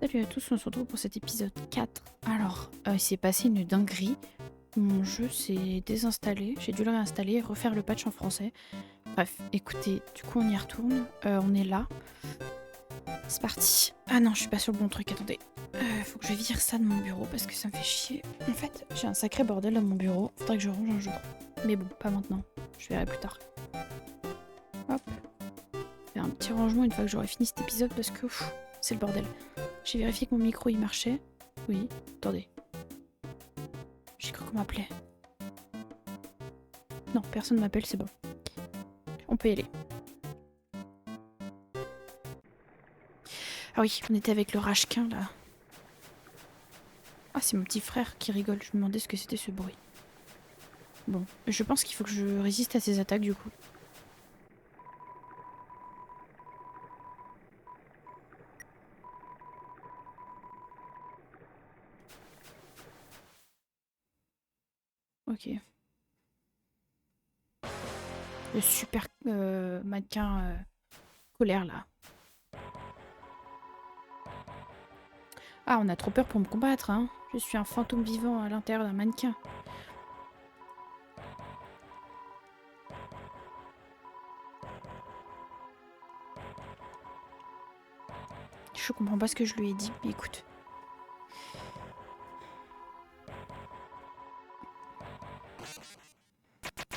Salut à tous, on se retrouve pour cet épisode 4. Alors, il s'est passé une dinguerie. Mon jeu s'est désinstallé, j'ai dû le réinstaller et refaire le patch en français. Bref, écoutez, du coup on y retourne, on est là. C'est parti. Ah non, je suis pas sur le bon truc, attendez. Faut que je vire ça de mon bureau parce que ça me fait chier. En fait, j'ai un sacré bordel dans mon bureau, faudrait que je range un jour. Mais bon, pas maintenant, je verrai plus tard. Hop. Faire un petit rangement une fois que j'aurai fini cet épisode parce que c'est le bordel. J'ai vérifié que mon micro il marchait. Oui, attendez. J'ai cru qu'on m'appelait. Non, personne m'appelle, c'est bon. On peut y aller. Ah oui, on était avec le Rashkin là. Ah, c'est mon petit frère qui rigole. Je me demandais ce que c'était ce bruit. Bon, je pense qu'il faut que je résiste à ses attaques du coup. Ok. Le super mannequin colère là. Ah, on a trop peur pour me combattre, hein. Je suis un fantôme vivant à l'intérieur d'un mannequin. Je comprends pas ce que je lui ai dit, mais écoute.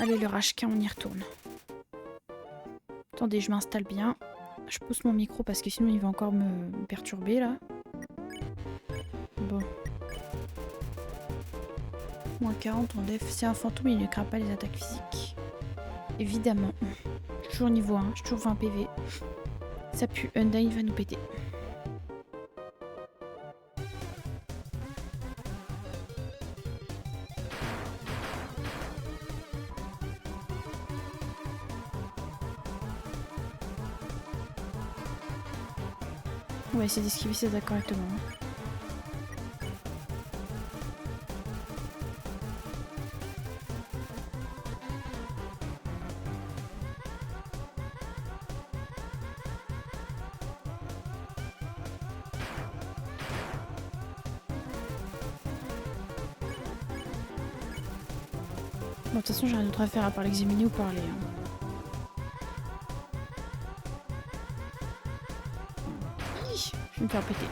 Allez, le Rashkin, on y retourne. Attendez, je m'installe bien. Je pousse mon micro parce que sinon il va encore me perturber là. Bon. Moins 40 en def. C'est un fantôme, il ne craint pas les attaques physiques. Évidemment. Je suis toujours niveau 1, je suis toujours 20 PV. Ça pue, Undyne va nous péter. On va essayer d'esquiver ces attaques correctement. Bon, de toute façon, j'ai rien d'autre à faire à part l'examiner ou parler. Hein. Je vais me faire péter.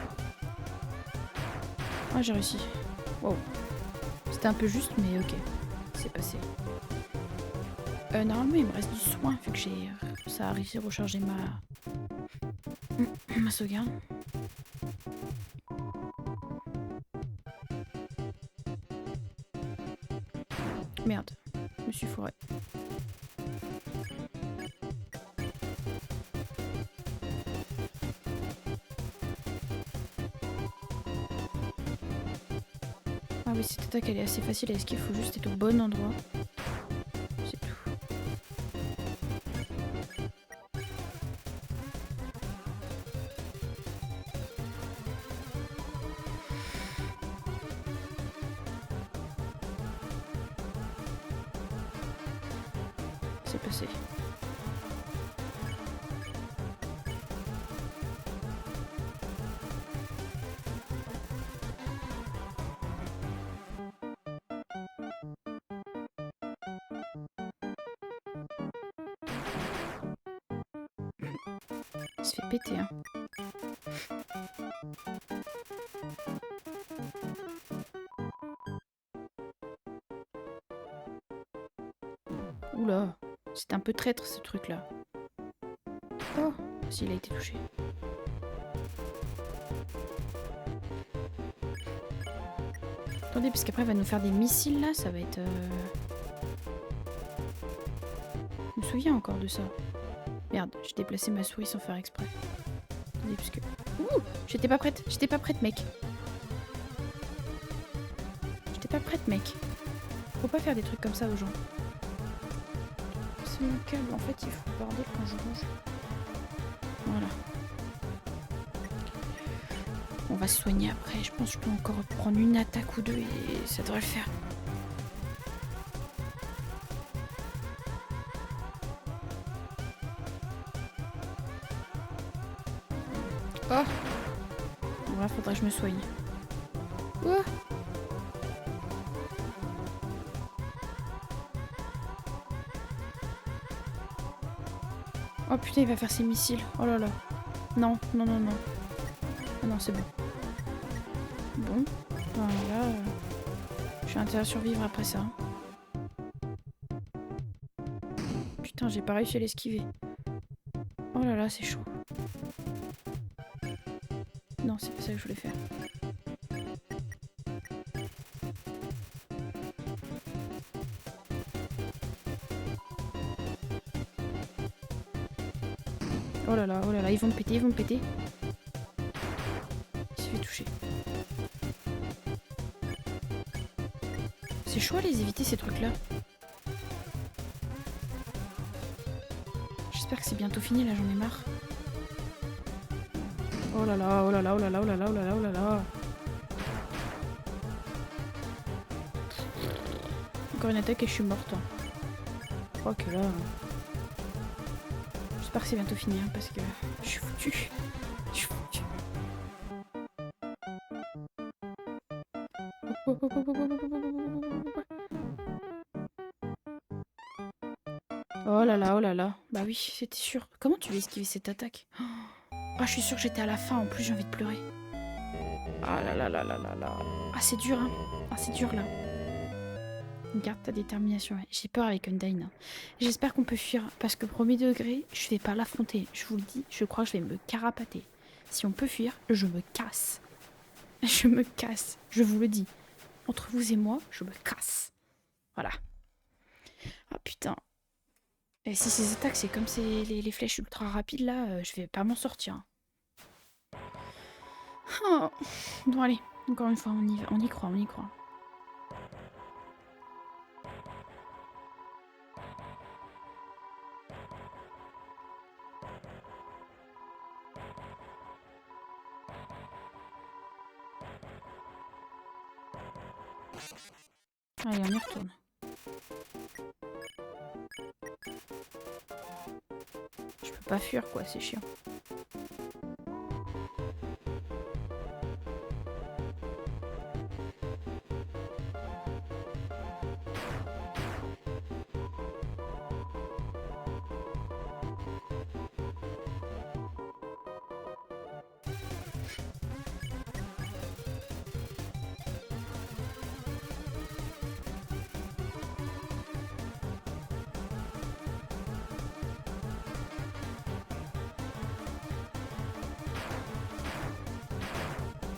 Ah, j'ai réussi. Wow. C'était un peu juste, mais ok. C'est passé. Normalement, il me reste du soin, vu que j'ai ça a réussi à recharger ma sauvegarde. Merde, je me suis fourré. Ah oui, cette attaque elle est assez facile à esquiver, il faut juste être au bon endroit. C'est tout. C'est passé. Il se fait péter, hein. Oula, c'est un peu traître ce truc là. Oh, s'il a été touché. Attendez, parce qu'après il va nous faire des missiles là, ça va être... Je me souviens encore de ça. Merde, j'ai déplacé ma souris sans faire exprès. Attendez, parce que... Ouh, j'étais pas prête, mec. J'étais pas prête, mec. Faut pas faire des trucs comme ça aux gens. C'est mon câble, en fait, il faut le bordel quand je range. Voilà. On va se soigner après. Je pense que je peux encore prendre une attaque ou deux et ça devrait le faire. Oh! là, faudrait que je me soigne. Ouah. Oh putain, il va faire ses missiles. Oh là là. Non, non, non, non. Ah non, c'est bon. Bon. Enfin, là, j'ai intérêt à survivre après ça. Putain, j'ai pas réussi à l'esquiver. Oh là là, c'est chaud. Non, c'est pas ça que je voulais faire. Oh là là, ils vont me péter, ils vont me péter. Il s'est fait toucher. C'est chaud à les éviter ces trucs-là. J'espère que c'est bientôt fini, là j'en ai marre. Oh là là, oh là là, oh là là, oh là là, oh là là, oh là là. Encore une attaque et je suis morte. Je crois que là... J'espère que c'est bientôt fini, hein, parce que je suis foutue. Je suis foutue. Oh là là, oh là là. Bah oui, c'était sûr. Comment tu veux esquiver cette attaque? Ah, je suis sûre que j'étais à la fin, en plus j'ai envie de pleurer. Ah là là là là là là. Ah, c'est dur, hein. Ah, c'est dur, là. Garde ta détermination. Ouais. J'ai peur avec Undyne. J'espère qu'on peut fuir, parce que premier degré, je vais pas l'affronter. Je vous le dis, je crois que je vais me carapater. Si on peut fuir, je me casse. Je me casse, je vous le dis. Entre vous et moi, je me casse. Voilà. Ah putain. Et si ces attaques, c'est comme les flèches ultra rapides, là, je vais pas m'en sortir. Oh. Bon, allez. Encore une fois, on y va. On y croit, on y croit. Allez, on y retourne. Je peux pas fuir, quoi, c'est chiant.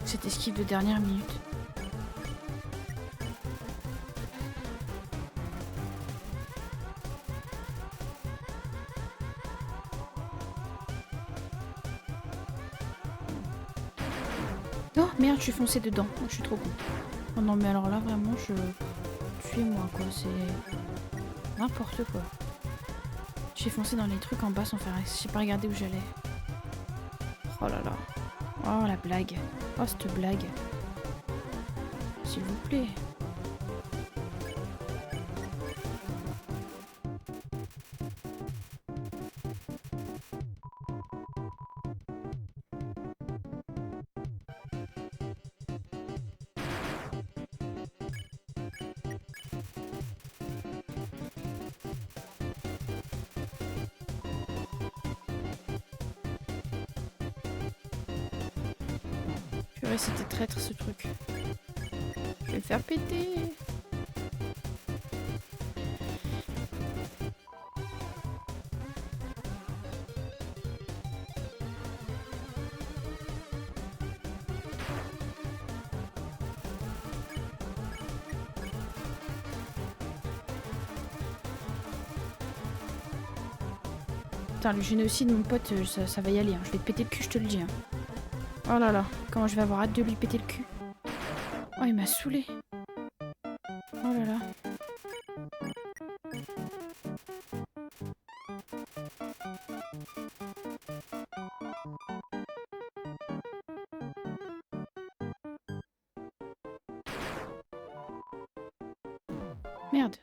Cette esquive de dernière minute. Oh merde, je suis foncée dedans. Oh, je suis trop con. Oh non, mais alors là, vraiment, Tuez-moi, quoi. C'est n'importe quoi. J'ai foncé dans les trucs en bas sans faire... J'ai pas regardé où j'allais. Oh là là. Oh, la blague. Oh, cette blague. S'il vous plaît. Purée, c'était traître ce truc. Je vais le faire péter. Putain, le génocide, mon pote, ça va y aller. Hein. Je vais te péter le cul, je te le dis. Hein. Oh là là, comment je vais avoir hâte de lui péter le cul. Oh, il m'a saoulé. Oh là là. Merde.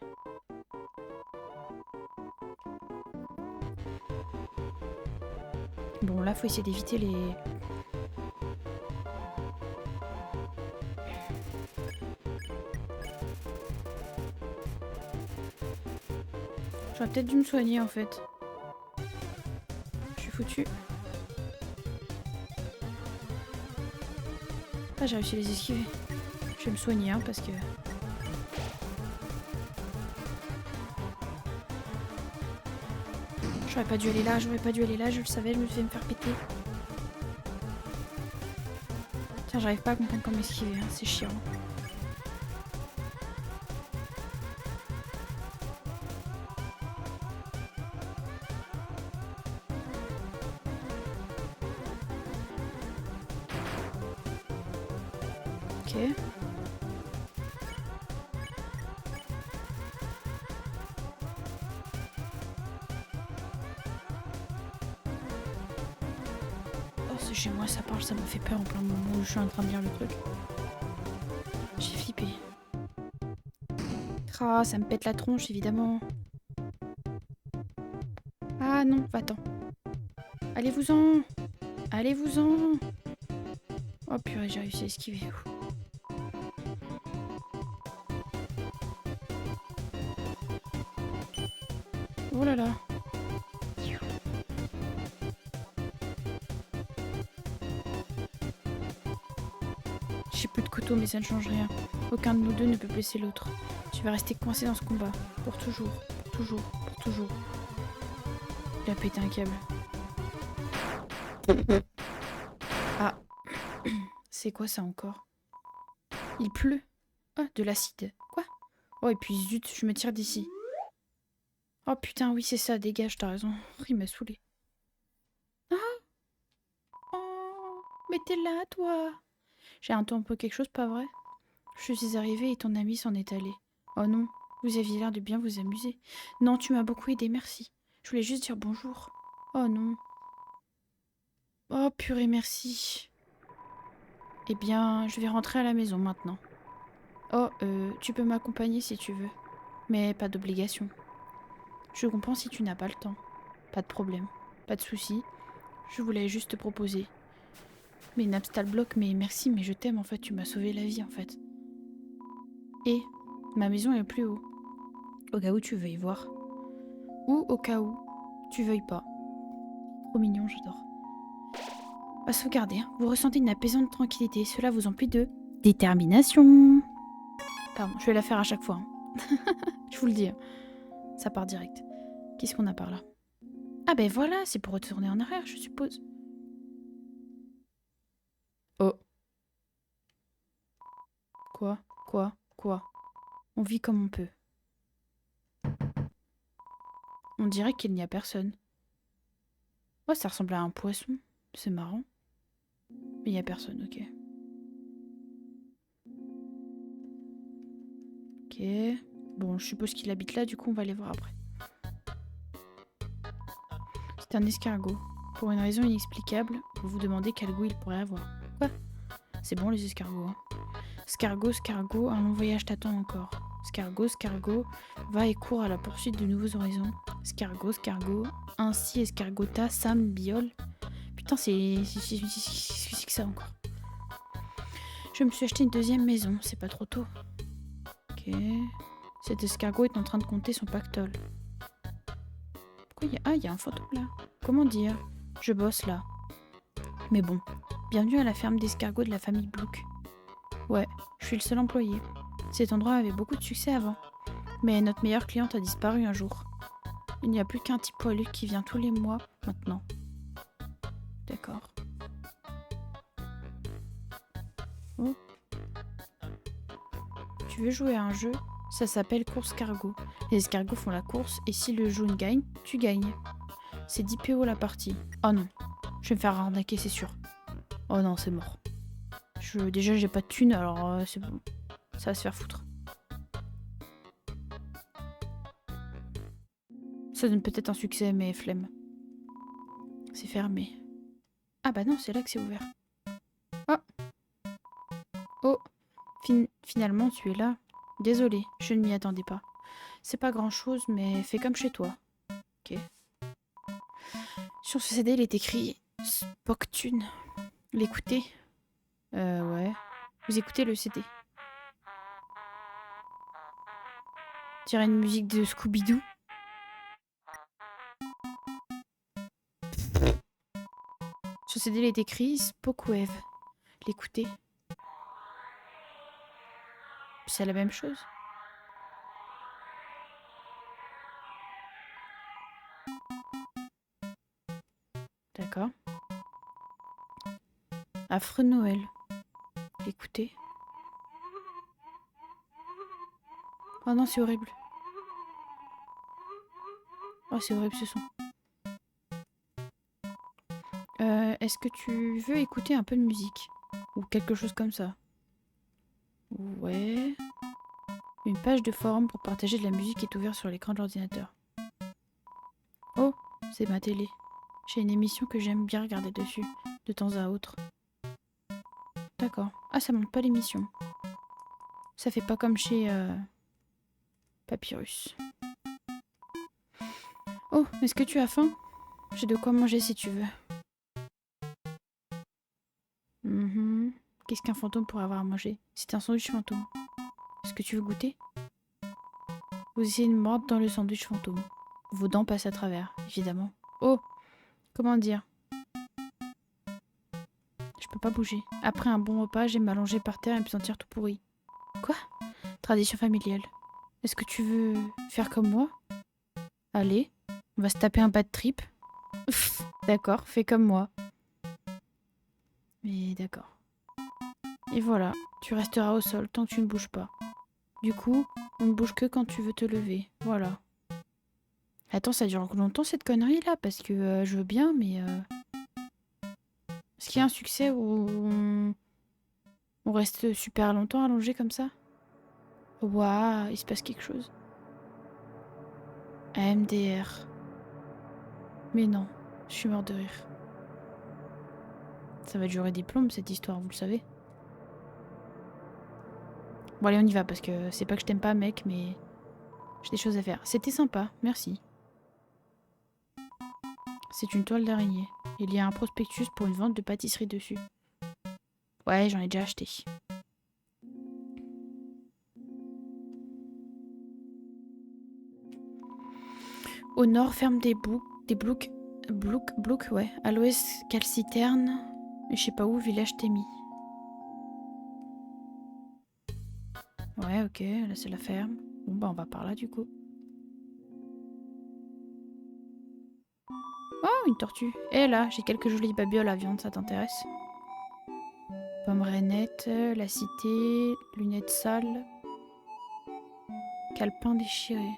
Bon, là, faut essayer d'éviter les... J'aurais peut-être dû me soigner en fait. Je suis foutue. Ah, j'ai réussi à les esquiver. Je vais me soigner hein, parce que... J'aurais pas dû aller là, je le savais, je me suis fait me faire péter. Tiens, j'arrive pas à comprendre comment esquiver, hein, c'est chiant. Ok. Oh, c'est chez moi, ça parle, ça me fait peur en plein moment où je suis en train de lire le truc. J'ai flippé. Ah, ça me pète la tronche, évidemment. Ah non, va-t'en. Allez-vous-en. Allez-vous-en. Oh purée, j'ai réussi à esquiver. Oh là là. J'ai plus de couteau, mais ça ne change rien. Aucun de nous deux ne peut blesser l'autre. Tu vas rester coincé dans ce combat. Pour toujours. Pour toujours. Pour toujours. Il a pété un câble. Ah. C'est quoi ça encore? Il pleut. Ah, de l'acide. Quoi? Oh, et puis zut, je me tire d'ici. Oh putain, oui, c'est ça, dégage, t'as raison. Il m'a saoulé. Ah! Oh! Mais t'es là, toi! J'ai un peu quelque chose, pas vrai? Je suis arrivée et ton ami s'en est allé. Oh non, vous aviez l'air de bien vous amuser. Non, tu m'as beaucoup aidé, merci. Je voulais juste dire bonjour. Oh non. Oh purée, merci. Eh bien, je vais rentrer à la maison maintenant. Oh, tu peux m'accompagner si tu veux. Mais pas d'obligation. Je comprends si tu n'as pas le temps. Pas de problème. Pas de souci. Je voulais juste te proposer. Mais Napstal bloque, mais merci, mais je t'aime en fait, tu m'as sauvé la vie en fait. Et ma maison est plus haut. Au cas où tu veuilles voir. Ou au cas où tu veuilles pas. Trop mignon, j'adore. À sauvegarder, hein. Vous ressentez une apaisante tranquillité. Cela vous emplit de détermination. Pardon, je vais la faire à chaque fois. Hein. Je vous le dis. Hein. Ça part direct. Qu'est-ce qu'on a par là? Ah ben voilà, c'est pour retourner en arrière, je suppose. Oh. Quoi? On vit comme on peut. On dirait qu'il n'y a personne. Oh, ça ressemble à un poisson. C'est marrant. Mais il n'y a personne, ok. Ok. Bon, je suppose qu'il habite là, du coup on va aller voir après. C'est un escargot. Pour une raison inexplicable, vous vous demandez quel goût il pourrait avoir. Quoi? C'est bon les escargots. Hein. Scargot, un long voyage t'attend encore. Scargot, va et court à la poursuite de nouveaux horizons. Scargot, ainsi escargota, Sam, Biol. Putain, c'est que ça encore. Je me suis acheté une deuxième maison, c'est pas trop tôt. Ok. Cet escargot est en train de compter son pactole. Pourquoi il y a... Ah, il y a un fantôme là. Comment dire? Je bosse là. Mais bon, bienvenue à la ferme d'escargots de la famille Blook. Ouais, je suis le seul employé. Cet endroit avait beaucoup de succès avant. Mais notre meilleure cliente a disparu un jour. Il n'y a plus qu'un type poilu qui vient tous les mois maintenant. D'accord. Oh. Tu veux jouer à un jeu? Ça s'appelle course cargo. Les escargots font la course et si le jaune gagne, tu gagnes. C'est 10 PO la partie. Oh non, je vais me faire arnaquer, c'est sûr. Oh non, c'est mort. Déjà, j'ai pas de thune, alors c'est bon. Ça va se faire foutre. Ça donne peut-être un succès, mais flemme. C'est fermé. Ah bah non, c'est là que c'est ouvert. Ah. Oh. Finalement, tu es là. Désolée, je ne m'y attendais pas. C'est pas grand-chose, mais fais comme chez toi. Ok. Sur ce CD, il est écrit Spocktune. L'écouter? Ouais. Vous écoutez le CD? On dirait une musique de Scooby-Doo. Sur CD, il est écrit Spookwave. L'écouter. C'est la même chose. D'accord. Affreux Noël. L'écouter. Oh non, c'est horrible. Oh, c'est horrible ce son. Est-ce que tu veux écouter un peu de musique? Ou quelque chose comme ça? Ouais. Une page de forum pour partager de la musique est ouverte sur l'écran de l'ordinateur. Oh, c'est ma télé. J'ai une émission que j'aime bien regarder dessus, de temps à autre. D'accord. Ah, ça montre pas l'émission. Ça fait pas comme chez Papyrus. Oh, est-ce que tu as faim? J'ai de quoi manger si tu veux. Qu'est-ce qu'un fantôme pourrait avoir à manger? C'est un sandwich fantôme. Est-ce que tu veux goûter? Vous essayez de mordre dans le sandwich fantôme. Vos dents passent à travers, évidemment. Oh, comment dire? Je peux pas bouger. Après un bon repas, j'aime m'allonger par terre et me sentir tout pourri. Quoi? Tradition familiale. Est-ce que tu veux faire comme moi? Allez, on va se taper un bad trip. D'accord, fais comme moi. Mais d'accord. Et voilà, tu resteras au sol tant que tu ne bouges pas. Du coup, on ne bouge que quand tu veux te lever. Voilà. Attends, ça dure longtemps cette connerie là? Parce que je veux bien, mais... Est-ce qu'il y a un succès où on reste super longtemps allongé comme ça? Waouh, il se passe quelque chose. AMDR. Mais non, je suis mort de rire. Ça va durer des plombes cette histoire, vous le savez. Bon allez, on y va parce que c'est pas que je t'aime pas mec, mais j'ai des choses à faire. C'était sympa, merci. C'est une toile d'araignée. Il y a un prospectus pour une vente de pâtisserie dessus. Ouais, j'en ai déjà acheté. Au nord, ferme des bloucs, ouais. À l'ouest, calciterne. Et je sais pas où, village Témi. Ouais, ok, là c'est la ferme. Bon bah on va par là du coup. Oh, une tortue. Et là, j'ai quelques jolies babioles à viande, ça t'intéresse? Pomme rainette, la cité, lunettes sales, calepin déchiré.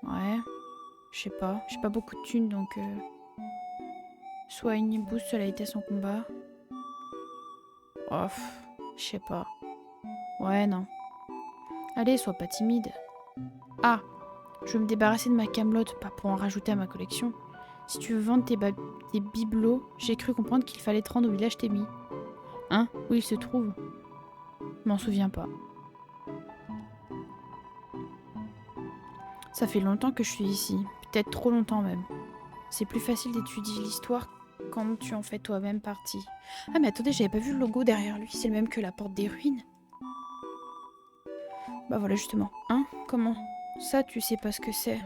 Ouais, je sais pas. J'ai pas beaucoup de thunes donc... Soigne, booste la vitesse en combat. Oh, je sais pas. Ouais, non. Allez, sois pas timide. Ah, je veux me débarrasser de ma camelote, pas pour en rajouter à ma collection. Si tu veux vendre tes bibelots, j'ai cru comprendre qu'il fallait te rendre au village Témi. Hein? Où il se trouve? M'en souviens pas. Ça fait longtemps que je suis ici. Peut-être trop longtemps même. C'est plus facile d'étudier l'histoire quand tu en fais toi-même partie. Ah mais attendez, j'avais pas vu le logo derrière lui. C'est le même que la porte des ruines. Bah voilà justement. Hein? Comment? Ça, tu sais pas ce que c'est.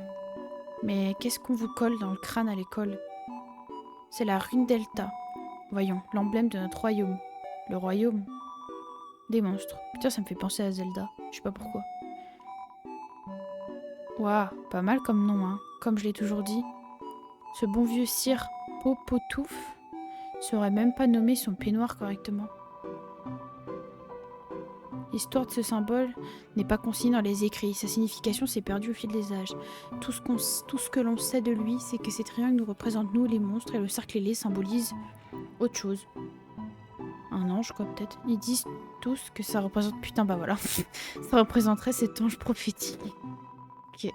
Mais qu'est-ce qu'on vous colle dans le crâne à l'école? C'est la rune Delta. Voyons, l'emblème de notre royaume. Le royaume des monstres. Putain, ça me fait penser à Zelda. Je sais pas pourquoi. Waouh, pas mal comme nom, hein. Comme je l'ai toujours dit. Ce bon vieux Sir Popotouf saurait même pas nommer son peignoir correctement. L'histoire de ce symbole n'est pas consignée dans les écrits. Sa signification s'est perdue au fil des âges. Tout ce que l'on sait de lui, c'est que ces triangles nous représentent nous, les monstres, et le cercle ailé symbolise autre chose. Un ange, quoi, peut-être. Ils disent tous que ça représente... Putain, bah voilà. Ça représenterait cet ange prophétique. Ok.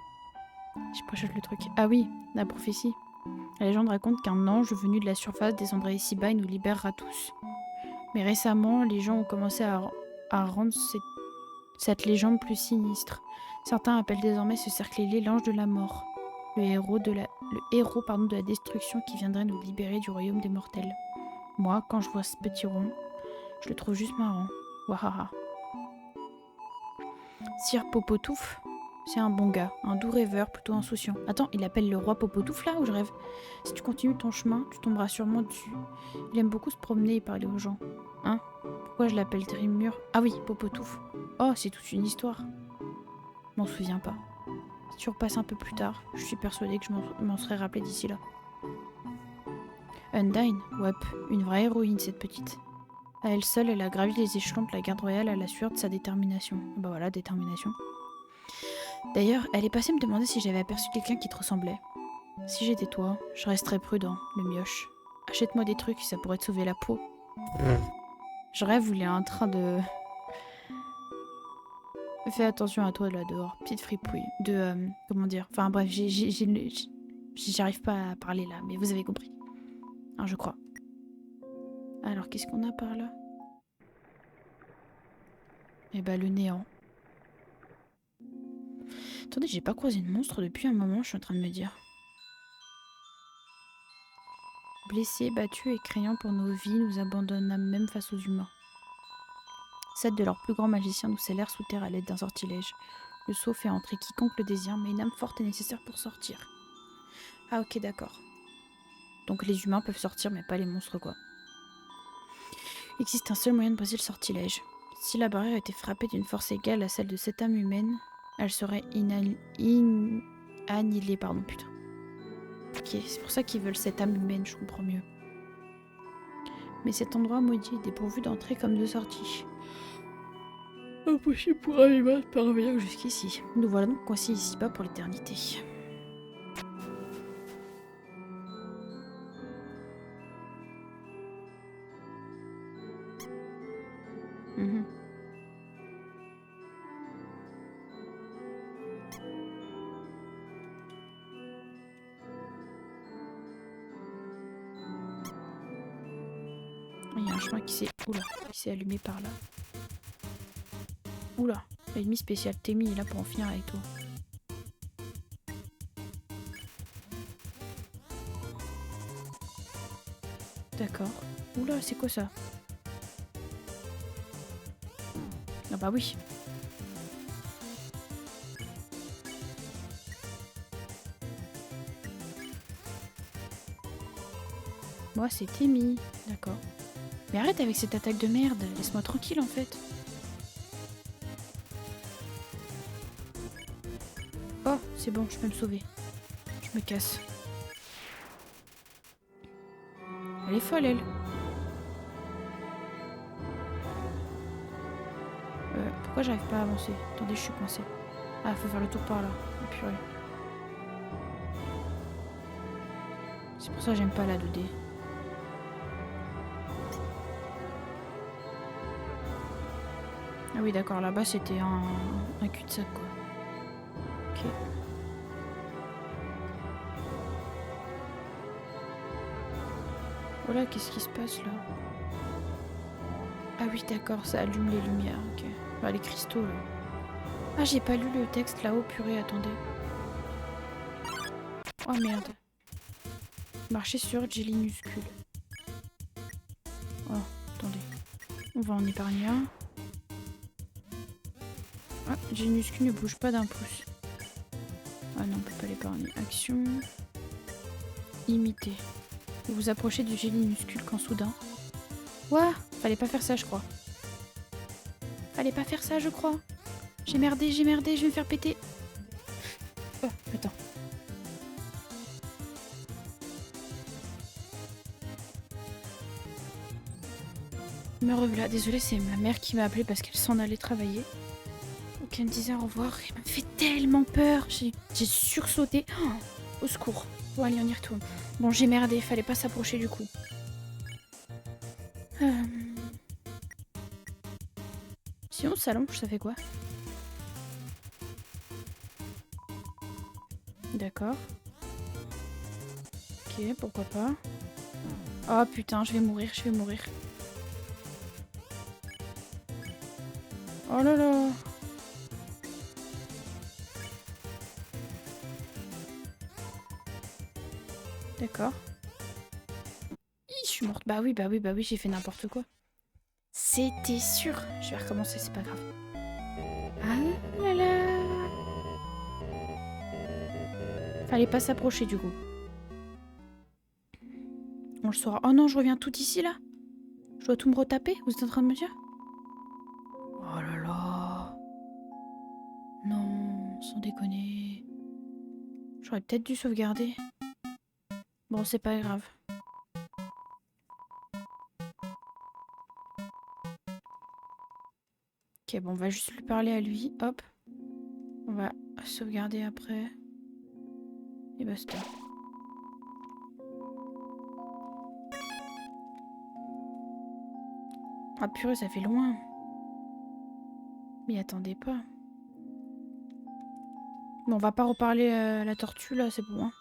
Je préchote le truc. Ah oui, la prophétie. La légende raconte qu'un ange venu de la surface descendrait ici-bas et nous libérera tous. Mais récemment, les gens ont commencé à rendre cette légende plus sinistre. Certains appellent désormais ce cercle ailé l'ange de la mort, le héros de la destruction qui viendrait nous libérer du royaume des mortels. Moi, quand je vois ce petit rond, je le trouve juste marrant. Wahaha. Sir Popotouf, C'est un bon gars, un doux rêveur, plutôt insouciant. Attends, il appelle le roi Popotouf là, ou je rêve? Si tu continues ton chemin, tu tomberas sûrement dessus. Il aime beaucoup se promener et parler aux gens. Hein? Pourquoi je l'appelle Trimur? Ah oui, Popotouf. Oh, c'est toute une histoire. Je m'en souviens pas. Si tu repasses un peu plus tard, je suis persuadée que je m'en serais rappelé d'ici là. Undyne, ouais, une vraie héroïne cette petite. À elle seule, elle a gravi les échelons de la garde royale à la sueur de sa détermination. Bah voilà, détermination. D'ailleurs, elle est passée me demander si j'avais aperçu quelqu'un qui te ressemblait. Si j'étais toi, je resterais prudent, le mioche. Achète-moi des trucs, ça pourrait te sauver la peau. Je rêve où il est en train de... Fais attention à toi là dehors, petite fripouille. Comment dire? Enfin bref, j'arrive pas à parler là, mais vous avez compris. Hein, je crois. Alors, qu'est-ce qu'on a par là? Eh bah, le néant. Attendez, j'ai pas croisé de monstre depuis un moment, je suis en train de me dire. Blessés, battus et craignant pour nos vies, nous abandonnâmes même face aux humains. 7 de leurs plus grands magiciens nous scellèrent sous terre à l'aide d'un sortilège. Le sceau fait entrer quiconque le désire, mais une âme forte est nécessaire pour sortir. Ah ok, d'accord. Donc les humains peuvent sortir, mais pas les monstres, quoi. Il existe un seul moyen de briser le sortilège. Si la barrière était frappée d'une force égale à celle de cette âme humaine, elle serait annihilée, pardon, putain. Ok, c'est pour ça qu'ils veulent cette âme humaine, je comprends mieux. Mais cet endroit maudit est dépourvu d'entrée comme de sortie. Impossible pour un humain de parvenir jusqu'ici. Nous voilà donc coincés ici-bas pour l'éternité. Il y a un chemin qui s'est allumé par là. Oula, l'ennemi spécial Temi est là pour en finir avec toi. D'accord. Oula, c'est quoi ça? Ah bah oui. Moi, c'est Temi. D'accord. Mais arrête avec cette attaque de merde. Laisse-moi tranquille, en fait. Oh, c'est bon, je peux me sauver. Je me casse. Elle est folle, elle. Pourquoi j'arrive pas à avancer? Attendez, je suis coincée. Ah, faut faire le tour par là. Oh, purée. C'est pour ça que j'aime pas la 2D. Ah oui, d'accord, là-bas c'était un cul-de-sac, quoi. Ok. Voilà, qu'est-ce qui se passe là? Ah oui, d'accord, ça allume les lumières, ok. Bah, les cristaux là. Ah, j'ai pas lu le texte là-haut, purée, attendez. Oh merde. Marcher sur Jelly minuscule. Oh, attendez. On va en épargner un. Ah, Jelly minuscule ne bouge pas d'un pouce. Ah non, on peut pas l'épargner. Action. Imiter. Vous vous approchez du Jelly minuscule quand soudain. Ouah, fallait pas faire ça, je crois. Fallait pas faire ça, je crois. J'ai merdé, je vais me faire péter. Oh, attends. Me revoilà, désolée, c'est ma mère qui m'a appelée parce qu'elle s'en allait travailler. Donc elle me disait au revoir, elle m'a fait tellement peur. J'ai sursauté. Oh, au secours. Bon, allez, on y retourne. Bon, j'ai merdé, fallait pas s'approcher du coup. Sinon, salon, ça fait quoi? D'accord. Ok, pourquoi pas. Oh putain, je vais mourir. Oh là là. D'accord. Je suis morte. Bah oui, j'ai fait n'importe quoi. C'était sûr. Je vais recommencer, c'est pas grave. Ah là là. Fallait pas s'approcher du coup. On le saura. Oh non, je reviens tout ici là. Je dois tout me retaper, vous êtes en train de me dire? Oh là là. Non, sans déconner. J'aurais peut-être dû sauvegarder. Bon, c'est pas grave. Ok, bon, on va juste lui parler à lui. Hop. On va sauvegarder après. Et basta. Ah purée, ça fait loin. Mais attendez pas. Bon, on va pas reparler à la tortue là, c'est bon. Hein.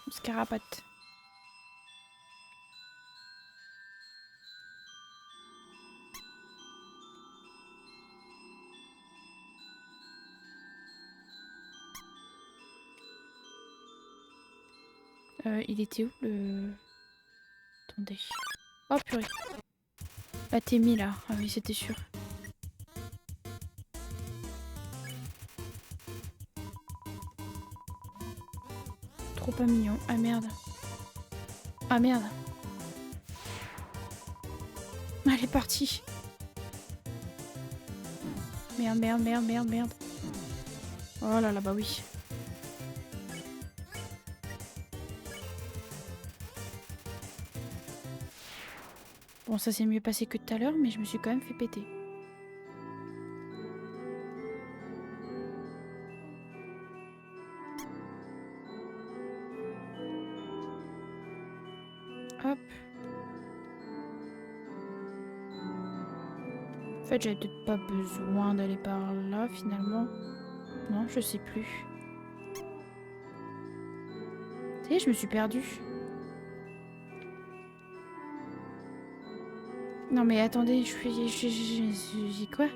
Scarapate. Il était où le... Attendez. Oh purée. La Témi là. Ah oui, c'était sûr. Trop pas mignon. Ah merde. Ah merde. Elle est partie. Merde, merde, merde, merde, merde. Oh là là, bah oui. Bon, ça s'est mieux passé que tout à l'heure, mais je me suis quand même fait péter. Hop. En fait, j'avais peut-être pas besoin d'aller par là, finalement. Non, je sais plus. Ça y est, je me suis perdue. Non mais attendez, j'ai quoi?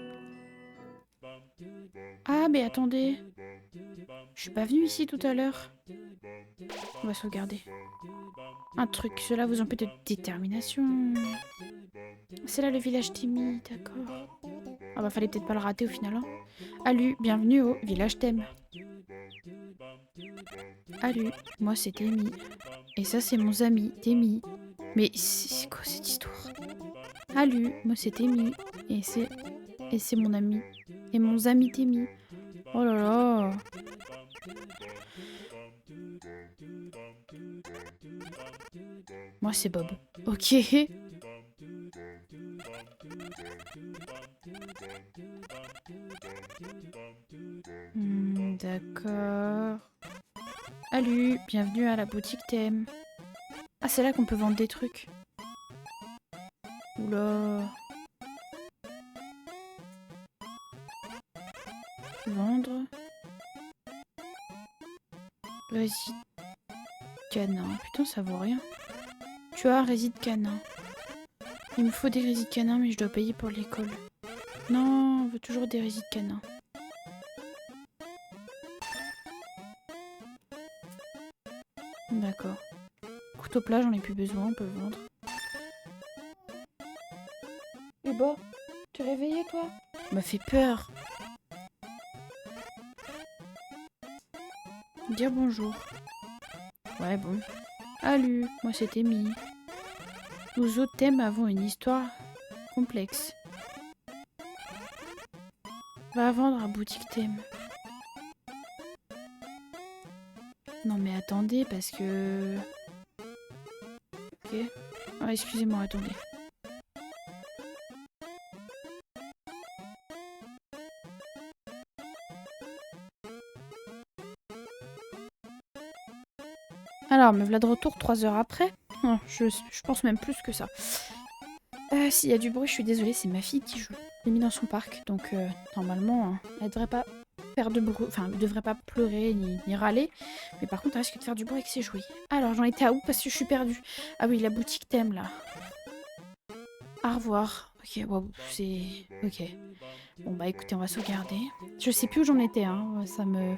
Ah mais attendez. Je suis pas venue ici tout à l'heure. On va sauvegarder. Un truc, cela vous empêche de détermination. C'est là le village Témi, d'accord. Ah bah fallait peut-être pas le rater au final. Hein. Alu, bienvenue au village Thème. Alu, moi c'est Témi. Et ça c'est mon ami, Témi. Mais c'est quoi cette histoire? Alu, moi c'est Témi. Et c'est mon ami. Et mon ami Témi. Oh là là. Moi c'est Bob. Ok. D'accord. Salut, bienvenue à la boutique Thème. Ah, c'est là qu'on peut vendre des trucs. Oula. Vendre. Réside canin. Putain, ça vaut rien. Tu as réside canin. Il me faut des résides canins, mais je dois payer pour l'école. Non, on veut toujours des résides canins. D'accord. Couteau plat, j'en ai plus besoin, on peut le vendre. Et bah, t'es réveillé toi? M'a fait peur. Dire bonjour. Ouais, bon. Salut, moi c'est Témi. Nous autres Thèmes avons une histoire complexe. Va vendre à boutique Thème. Non mais attendez, parce que... Ok. Ah, excusez-moi, attendez. Alors, me voilà de retour 3 heures après. Non, je pense même plus que ça. S'il y a du bruit, je suis désolée, c'est ma fille qui joue. Elle est mise dans son parc, donc normalement, elle devrait pas faire de bruit, enfin, elle devrait pas pleurer ni râler. Mais par contre, elle risque de faire du bruit avec ses jouets. Alors, j'en étais à où? Parce que je suis perdue. Ah oui, la boutique Thème, là. Au revoir. Ok, wow, c'est... Ok. Bon, bah écoutez, on va sauvegarder. Je sais plus où j'en étais, hein. Ça me...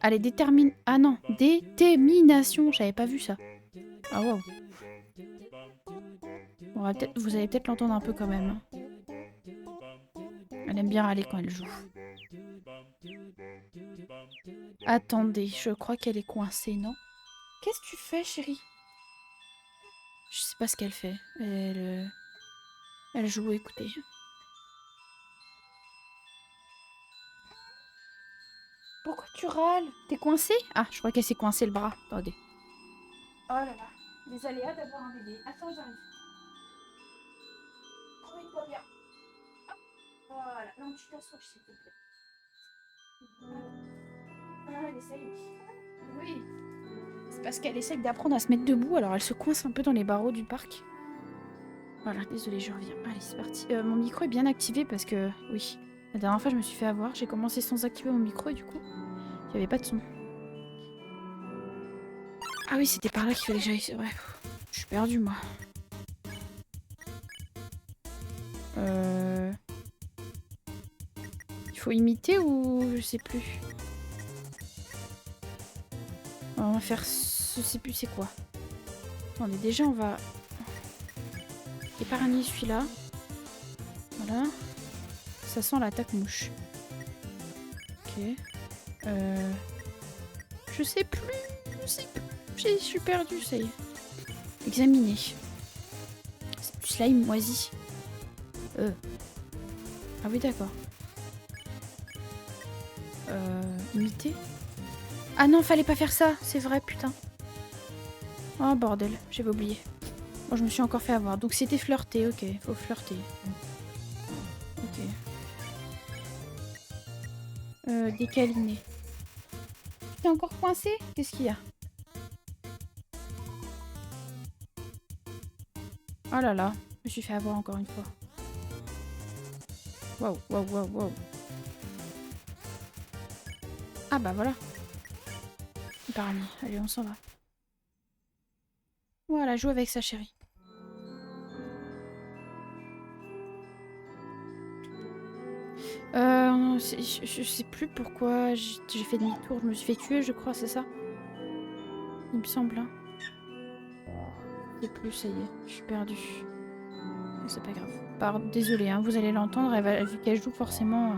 Allez, détermine... Ah non, détermination. J'avais pas vu ça. Ah wow. Bon, vous allez peut-être l'entendre un peu quand même. Elle aime bien râler quand elle joue. Attendez, je crois qu'elle est coincée, non? Qu'est-ce que tu fais, chérie? Je sais pas ce qu'elle fait. Elle joue, écoutez. Pourquoi tu râles? T'es coincée? Ah, je crois qu'elle s'est coincée le bras. Attendez. Oh là là, les aléas d'avoir un bébé. Attends, j'arrive. Remets-toi bien. Hop. Voilà. Non, tu t'assois, s'il te plaît. Ah, elle essaye. Oui. C'est parce qu'elle essaye d'apprendre à se mettre debout, alors elle se coince un peu dans les barreaux du parc. Voilà, désolée, je reviens. Allez, c'est parti. Mon micro est bien activé parce que, oui, la dernière fois je me suis fait avoir. J'ai commencé sans activer mon micro et du coup, il n'y avait pas de son. Ah oui, c'était par là qu'il fallait que j'aille, c'est vrai. Je suis perdue, moi. Il faut imiter ou je sais plus. On va faire... Je sais plus c'est quoi. Attendez, déjà on va... épargner celui-là. Voilà. Ça sent l'attaque mouche. Ok. Je sais plus. Je sais plus. Je suis perdue, ça y est. Examiner. C'est du slime moisi. Ah oui, d'accord. Imiter. Ah non, fallait pas faire ça. C'est vrai, putain. Oh bordel, j'avais oublié. Bon, je me suis encore fait avoir. Donc c'était flirter, ok. Faut flirter. Ok. Décaliner. T'es encore coincé? Qu'est-ce qu'il y a? Oh là là, je me suis fait avoir encore une fois. Waouh, waouh, waouh, waouh. Ah bah voilà. Épargne. Allez, on s'en va. Voilà, joue avec sa chérie. Je sais plus pourquoi j'ai fait demi-tour. Je me suis fait tuer, je crois, c'est ça? Il me semble. Hein. Je sais plus, ça y est. Je suis perdue. C'est pas grave. Désolée, hein, vous allez l'entendre. Vu qu'elle joue, forcément...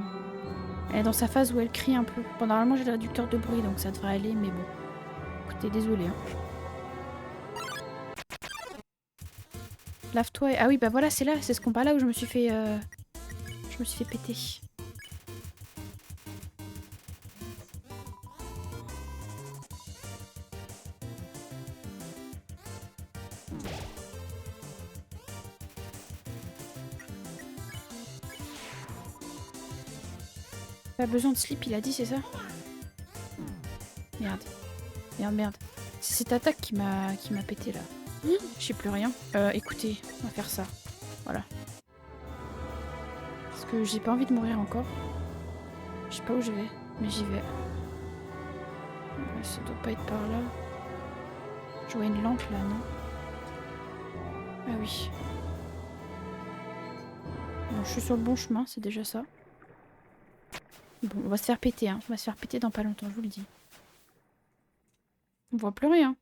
elle est dans sa phase où elle crie un peu. Bon, normalement, j'ai le réducteur de bruit, donc ça devrait aller, mais bon. Écoutez, désolée. Hein. Lave-toi. Ah oui, bah voilà, c'est là. C'est ce combat-là où je me suis fait... je me suis fait péter. Pas besoin de slip, il a dit, c'est ça? Merde. Merde, merde. C'est cette attaque qui m'a pété, là. Je sais plus rien. Écoutez, on va faire ça. Voilà. Parce que j'ai pas envie de mourir encore. Je sais pas où je vais, mais j'y vais. Ça doit pas être par là. Je vois une lampe, là, non? Ah oui. Bon, je suis sur le bon chemin, c'est déjà ça. Bon, on va se faire péter, hein. On va se faire péter dans pas longtemps, je vous le dis. On voit plus rien.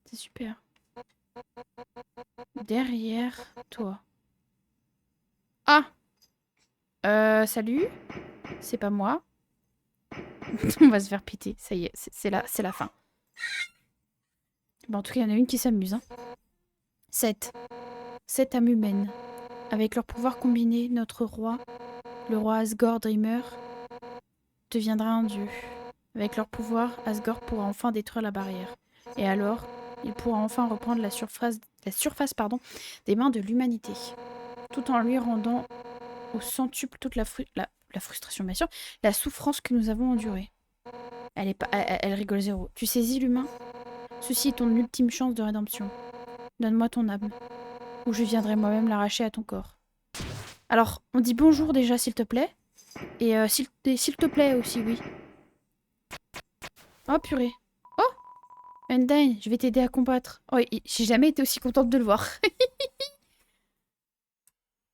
C'est super. Derrière toi. Ah! Salut? C'est pas moi. On va se faire péter, ça y est, c'est la fin. Bon, en tout cas, il y en a une qui s'amuse. Hein. 7. 7 âmes humaines. Avec leur pouvoir combiné, notre roi, le roi Asgore Dreamer, deviendra un dieu. Avec leur pouvoir, Asgore pourra enfin détruire la barrière. Et alors, il pourra enfin reprendre la surface des mains de l'humanité. Tout en lui rendant au centuple toute la frustration, bien sûr, la souffrance que nous avons endurée. Elle rigole zéro. Tu saisis l'humain? Ceci est ton ultime chance de rédemption. Donne-moi ton âme, ou je viendrai moi-même l'arracher à ton corps. Alors, on dit bonjour déjà, s'il te plaît. Et s'il te plaît aussi, oui. Oh, purée. Oh, Undyne, je vais t'aider à combattre. Oh, j'ai jamais été aussi contente de le voir.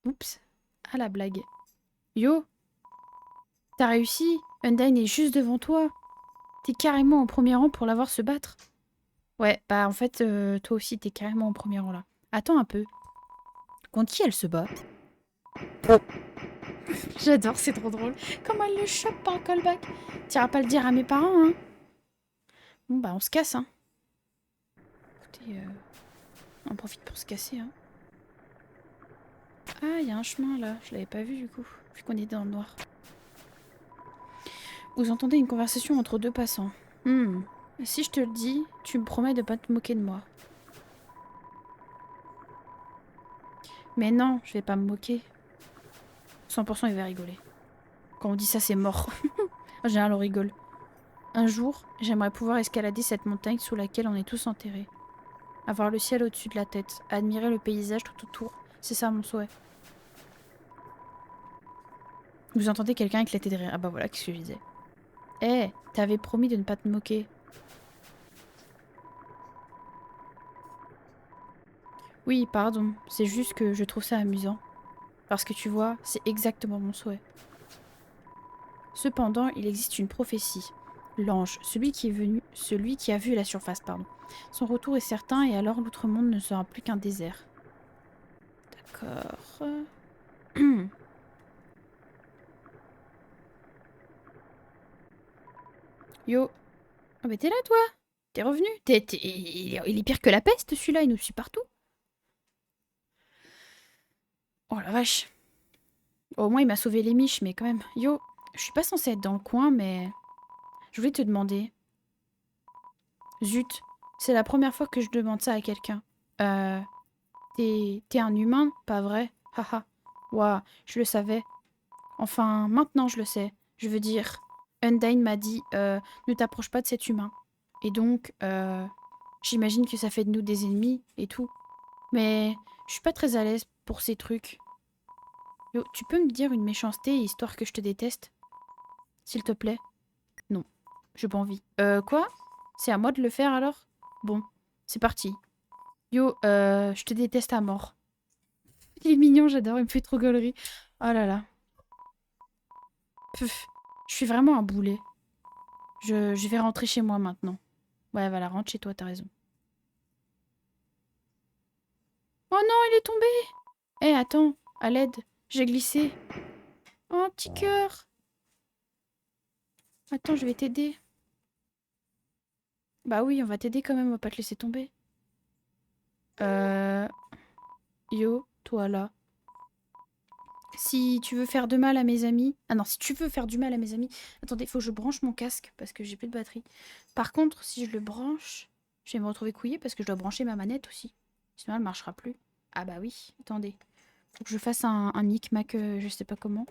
Oups. Ah, la blague. Yo, t'as réussi. Undyne est juste devant toi. T'es carrément au premier rang pour la voir se battre. Ouais, bah en fait, toi aussi, t'es carrément au premier rang là. Attends un peu. Contre qui elle se bat? J'adore, c'est trop drôle. Comment elle le chope par le callback. T'iras pas le dire à mes parents, hein. Bon, bah, on se casse, hein. Écoutez, on en profite pour se casser, hein. Ah, il y a un chemin, là. Je l'avais pas vu, du coup. Vu qu'on était dans le noir. Vous entendez une conversation entre deux passants. Si je te le dis, tu me promets de pas te moquer de moi. Mais non, je vais pas me moquer. 100% il va rigoler. Quand on dit ça, c'est mort. En général, on rigole. Un jour, j'aimerais pouvoir escalader cette montagne sous laquelle on est tous enterrés. Avoir le ciel au-dessus de la tête, admirer le paysage tout autour. C'est ça mon souhait. Vous entendez quelqu'un éclater de rire. Ah bah voilà, qu'est-ce que je disais. Eh, t'avais promis de ne pas te moquer. Oui, pardon, c'est juste que je trouve ça amusant. Parce que tu vois, c'est exactement mon souhait. Cependant, il existe une prophétie. L'ange, celui qui a vu la surface, pardon. Son retour est certain et alors l'outre-monde ne sera plus qu'un désert. D'accord. Yo. Ah bah t'es là toi. T'es revenu. Il est pire que la peste celui-là, il nous suit partout. Oh la vache. Au moins il m'a sauvé les miches, mais quand même. Yo, je suis pas censée être dans le coin, mais... Je voulais te demander. Zut, c'est la première fois que je demande ça à quelqu'un. Euh... T'es un humain, pas vrai? Haha. Ouah, je le savais. Enfin, maintenant je le sais. Je veux dire, Undyne m'a dit ne t'approche pas de cet humain. Et donc, j'imagine que ça fait de nous des ennemis et tout. Mais je suis pas très à l'aise pour ces trucs. Yo, tu peux me dire une méchanceté histoire que je te déteste? S'il te plaît? Non, j'ai pas envie. Quoi? C'est à moi de le faire alors? Bon, c'est parti. Yo, je te déteste à mort. Il est mignon, j'adore, il me fait trop gaulerie. Oh là là. Pff, je suis vraiment un boulet. Je vais rentrer chez moi maintenant. Ouais, voilà, rentre chez toi, t'as raison. Oh non, il est tombé! Eh, attends, à l'aide, j'ai glissé. Oh, petit cœur! Attends, je vais t'aider. Bah oui, on va t'aider quand même, on va pas te laisser tomber. Euh... Yo, toi là. Si tu veux faire de mal à mes amis... Ah non, si tu veux faire du mal à mes amis... Attendez, faut que je branche mon casque parce que j'ai plus de batterie. Par contre, si je le branche, je vais me retrouver couillée parce que je dois brancher ma manette aussi. Sinon, elle marchera plus. Ah bah oui, attendez. Faut que je fasse un micmac, je sais pas comment.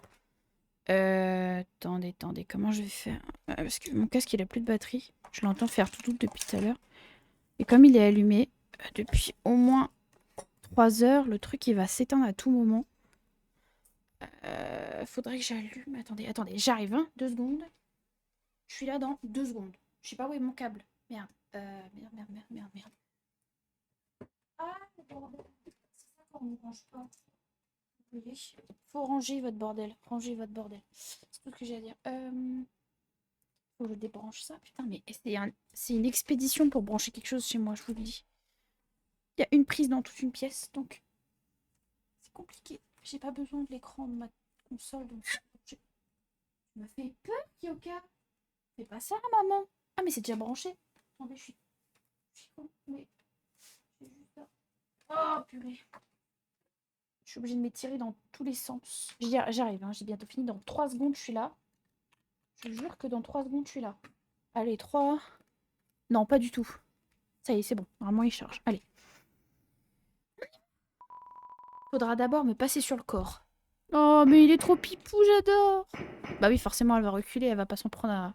Attendez, comment je vais faire? Parce que mon casque, il a plus de batterie. Je l'entends faire tout double depuis tout à l'heure. Et comme il est allumé depuis au moins 3 heures, le truc, il va s'éteindre à tout moment. Faudrait que j'allume. Attendez, j'arrive, hein. 2 secondes. Je suis là dans 2 secondes. Je sais pas où est mon câble. Merde. Merde. Ah, le bordel. C'est ça qu'on ne range pas. Oui. Faut ranger votre bordel. Rangez votre bordel. C'est tout ce que j'ai à dire. Faut que je débranche ça. Putain, mais c'est une expédition pour brancher quelque chose chez moi, je vous le dis. Il y a une prise dans toute une pièce, donc c'est compliqué. J'ai pas besoin de l'écran de ma console, donc tu me fais peur, Kyoka. Fais pas ça, maman. Ah, mais c'est déjà branché. Attendez, je suis con, mais c'est juste ça. Oh, purée. Je suis obligée de m'étirer dans tous les sens. J'arrive, hein, j'ai bientôt fini. Dans 3 secondes, je suis là. Je jure que dans 3 secondes, je suis là. Allez, 3. Non, pas du tout. Ça y est, c'est bon. Normalement, il charge. Allez. Faudra d'abord me passer sur le corps. Oh, mais il est trop pipou, j'adore. Bah oui, forcément, elle va reculer. Elle va pas s'en prendre à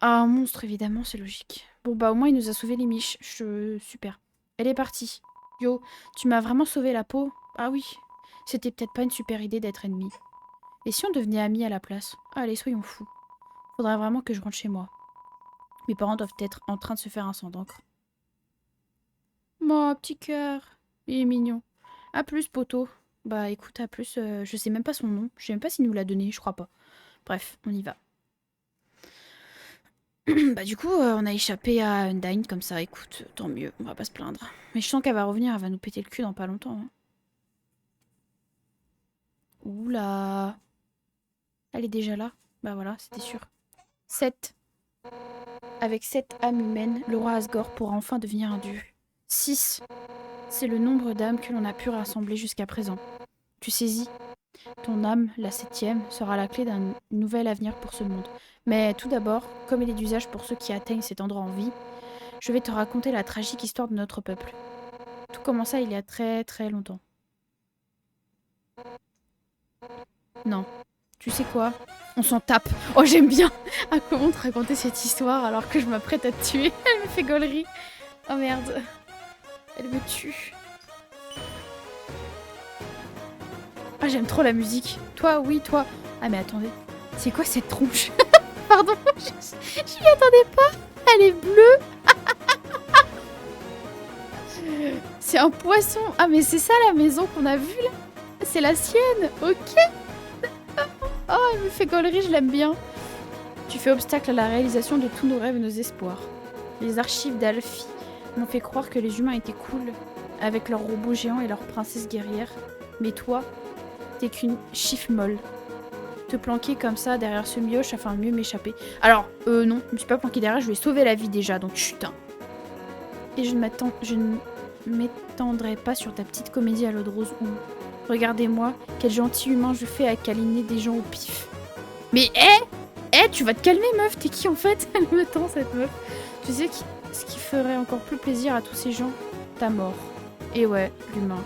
un monstre, évidemment, c'est logique. Bon, bah au moins, il nous a sauvé les miches. Super. Elle est partie. Yo, tu m'as vraiment sauvé la peau. Ah oui. C'était peut-être pas une super idée d'être ennemie. Et si on devenait amis à la place? Allez, soyons fous. Faudrait vraiment que je rentre chez moi. Mes parents doivent être en train de se faire un sang d'encre. Mon petit cœur. Il est mignon. À plus, poteau. Bah écoute, à plus. Je sais même pas son nom. Je sais même pas s'il nous l'a donné, je crois pas. Bref, on y va. Bah du coup, on a échappé à Undyne comme ça. Écoute, tant mieux, on va pas se plaindre. Mais je sens qu'elle va revenir, elle va nous péter le cul dans pas longtemps. Hein. Oula. Elle est déjà là. Bah voilà, c'était sûr. 7. Avec 7 âmes humaines, le roi Asgore pourra enfin devenir un dieu. 6. C'est le nombre d'âmes que l'on a pu rassembler jusqu'à présent. Tu saisis? Ton âme, la 7e, sera la clé d'un nouvel avenir pour ce monde. Mais tout d'abord, comme il est d'usage pour ceux qui atteignent cet endroit en vie, je vais te raconter la tragique histoire de notre peuple. Tout commença il y a très très longtemps. Non. Tu sais quoi? On s'en tape. Oh, j'aime bien. Ah, comment te raconter cette histoire alors que je m'apprête à te tuer? Elle me fait gaulerie. Oh merde. Elle me tue. Ah, j'aime trop la musique. Toi, oui, toi. Ah, mais attendez. C'est quoi cette tronche? Pardon, je m'y attendais pas. Elle est bleue. C'est un poisson. Ah, mais c'est ça la maison qu'on a vue là? C'est la sienne. Ok. Oh, elle me fait gaulerie, je l'aime bien. Tu fais obstacle à la réalisation de tous nos rêves et nos espoirs. Les archives d'Alfie m'ont fait croire que les humains étaient cool, avec leurs robots géants et leurs princesses guerrières. Mais toi, t'es qu'une chiffre molle. Te planquer comme ça derrière ce mioche afin de mieux m'échapper. Alors, non, je me suis pas planqué derrière, je lui ai sauvé la vie déjà, donc chut. Hein. Et je ne m'étendrai pas sur ta petite comédie à l'eau de rose ou... Regardez-moi, quel gentil humain je fais à câliner des gens au pif. Mais tu vas te calmer meuf, t'es qui en fait? Elle me tend cette meuf. Tu sais ce qui ferait encore plus plaisir à tous ces gens? Ta mort. Et ouais, l'humain.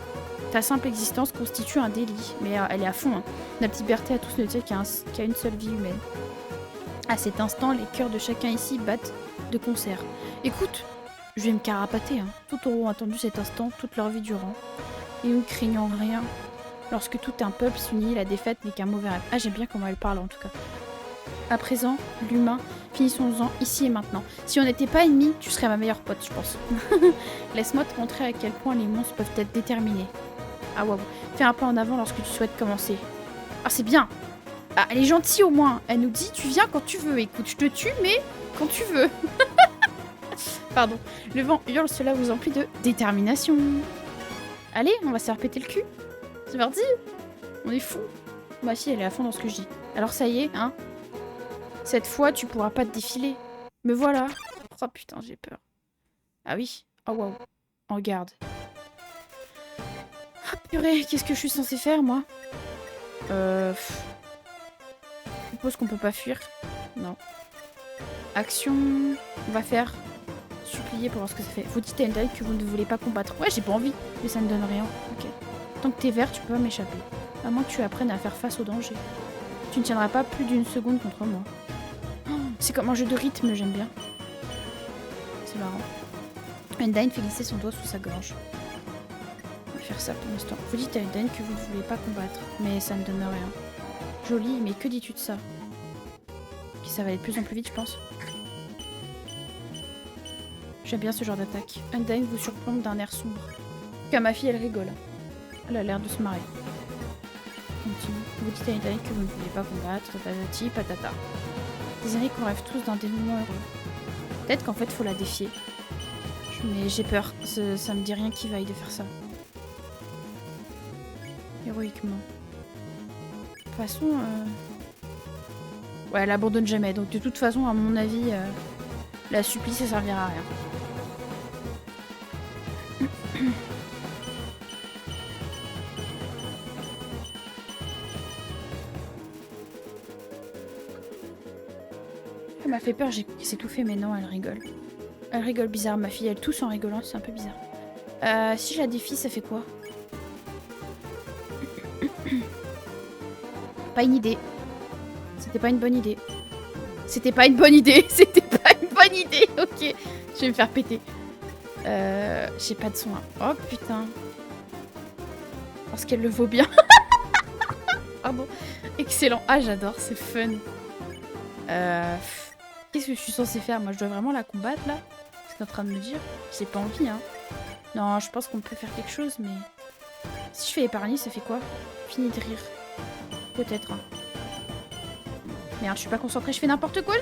Ta simple existence constitue un délit, mais elle est à fond. Hein. Notre liberté à tous ne tient qu'à une seule vie humaine. À cet instant, les cœurs de chacun ici battent de concert. Écoute, je vais me carapater. Hein. Tous auront attendu cet instant toute leur vie durant. Et nous craignons rien. Lorsque tout un peuple s'unit, la défaite n'est qu'un mauvais rêve. Ah, j'aime bien comment elle parle en tout cas. À présent, l'humain, finissons-en ici et maintenant. Si on n'était pas ennemis, tu serais ma meilleure pote, je pense. Laisse-moi te montrer à quel point les monstres peuvent être déterminés. Ah waouh. Fais un pas en avant lorsque tu souhaites commencer. Ah, c'est bien. Ah, elle est gentille au moins. Elle nous dit, tu viens quand tu veux. Écoute, je te tue, mais quand tu veux. Pardon. Le vent hurle, cela vous emplit de détermination. Allez, on va se faire péter le cul. C'est parti. On est fou. Ma fille, elle est à fond dans ce que je dis. Alors ça y est, hein. Cette fois, tu pourras pas te défiler. Me voilà. Oh putain, j'ai peur. Ah oui. Oh waouh. En garde. Ah purée, qu'est-ce que je suis censée faire, moi? Je suppose qu'on peut pas fuir. Non. Action. On va faire... Supplier pour voir ce que ça fait. Vous dites à Undyne que vous ne voulez pas combattre. Ouais, j'ai pas envie. Mais ça ne donne rien. Ok. Tant que t'es vert, tu peux pas m'échapper. À moins que tu apprennes à faire face au danger. Tu ne tiendras pas plus d'une seconde contre moi. Oh, c'est comme un jeu de rythme, j'aime bien. C'est marrant. Undyne fait glisser son doigt sous sa gorge. On va faire ça pour l'instant. Vous dites à Undyne que vous ne voulez pas combattre. Mais ça ne donne rien. Joli, mais que dis-tu de ça? Puis ça va aller de plus en plus vite, je pense. J'aime bien ce genre d'attaque. Undyne vous surplombe d'un air sombre. Quand ma fille, elle rigole. Elle a l'air de se marrer. Continue. Vous dites à Undyne que vous ne voulez pas combattre, patati patata. Des années qu'on rêve tous d'un dénouement heureux. Peut-être qu'en fait, faut la défier. Mais j'ai peur. Ça me dit rien qui vaille de faire ça. Héroïquement. De toute façon... Ouais, elle abandonne jamais. Donc de toute façon, à mon avis, la supplie, ça servira à rien. Elle m'a fait peur, j'ai s'étouffé, mais non, elle rigole. Elle rigole bizarre, ma fille, elle tousse en rigolant, c'est un peu bizarre. Si je la défie, ça fait quoi? Pas une idée. C'était pas une bonne idée. C'était pas une bonne idée. C'était pas une bonne idée. Ok, je vais me faire péter. J'ai pas de son. Hein. Oh putain. Parce qu'elle le vaut bien. Pardon. Excellent. Ah, j'adore, c'est fun. Qu'est-ce que je suis censée faire? Moi, je dois vraiment la combattre, là? C'est ce que t'es en train de me dire? J'ai pas envie, hein. Non, je pense qu'on peut faire quelque chose, mais... Si je fais épargner, ça fait quoi? Fini de rire. Peut-être, hein. Merde, je suis pas concentrée, je fais n'importe quoi,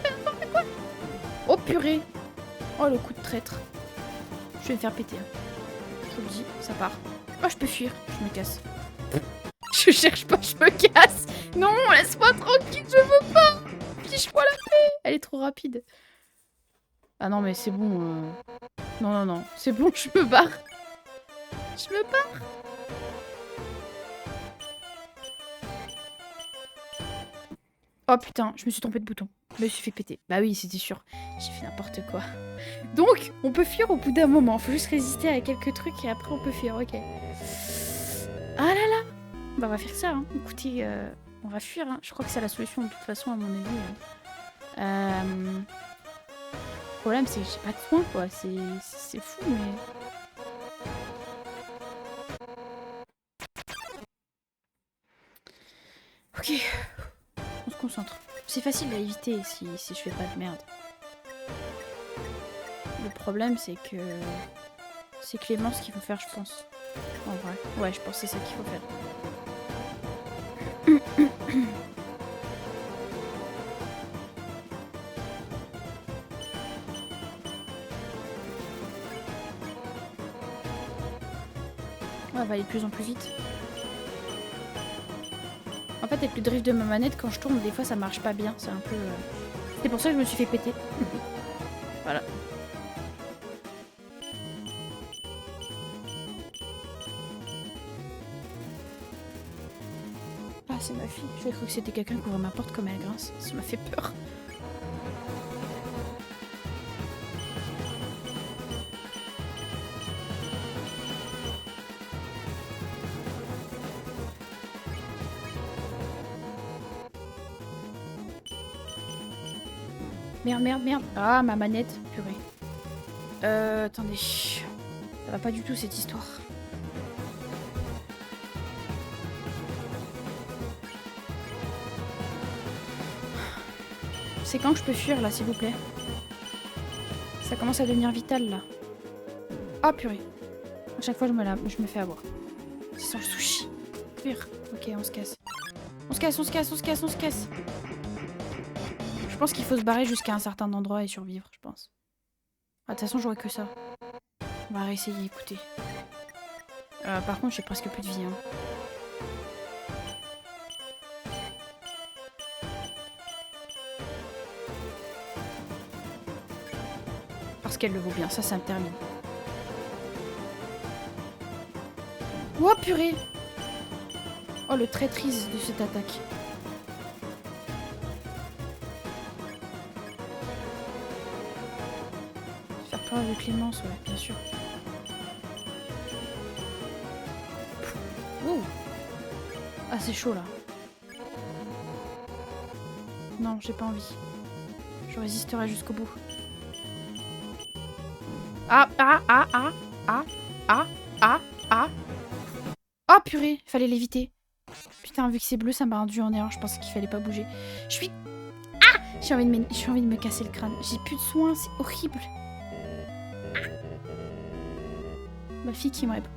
Oh, purée. Oh, le coup de traître. Je vais me faire péter. Hein. Je vous le dis, ça part. Oh, je peux fuir. Je me casse. Je Je cherche pas, je me casse. Non, laisse-moi tranquille, je veux pas. Fiche-moi la paix. Elle est trop rapide. Ah non, mais c'est bon. Non, non, non. C'est bon, je me barre. Je me barre. Oh putain, je me suis trompée de bouton. Je me suis fait péter. Bah oui, c'était sûr. J'ai fait n'importe quoi. Donc, on peut fuir au bout d'un moment. Faut juste résister à quelques trucs et après on peut fuir. Ok. Ah là là. Bah on va faire ça. Hein. Écoutez, on va fuir. Hein. Je crois que c'est la solution de toute façon à mon avis. Le problème c'est que j'ai pas de soin quoi. C'est fou mais... Ok. On se concentre. C'est facile à éviter si je fais pas de merde. Le problème c'est que... C'est Clémence qu'il faut faire je pense. En vrai. Ouais je pense que c'est ça qu'il faut faire. On va aller de plus en plus vite. En fait, avec le drift de ma manette, quand je tourne, des fois ça marche pas bien. C'est un peu... C'est pour ça que je me suis fait péter. Voilà. Ah, c'est ma fille. J'ai cru que c'était quelqu'un qui ouvrait ma porte comme elle grince. Ça m'a fait peur. Merde, merde, merde. Ah, ma manette. Purée. Attendez. Ça va pas du tout cette histoire. C'est quand que je peux fuir là, s'il vous plaît? Ça commence à devenir vital là. Ah, purée. À chaque fois, je me fais avoir. C'est sans le sushi. Fuir. Ok, on se casse. On se casse, on se casse, on se casse, on se casse. Je pense qu'il faut se barrer jusqu'à un certain endroit et survivre, je pense. Ah, de toute façon, j'aurais que ça. On va réessayer, écoutez. Par contre, j'ai presque plus de vie. Hein. Parce qu'elle le vaut bien, ça me termine. Oh purée! Oh, le traîtrise de cette attaque. Faire peur de Clémence, ouais, bien sûr. Ouh! Ah, c'est chaud là. Non, j'ai pas envie. Je résisterai jusqu'au bout. Ah, ah, ah, ah, ah, ah, ah, ah. Oh purée, fallait l'éviter. Putain, vu que c'est bleu, ça m'a induit en erreur. Je pensais qu'il fallait pas bouger. Je suis... Ah! J'ai envie de me casser le crâne. J'ai plus de soins, c'est horrible. Ah! Ma fille qui me répond.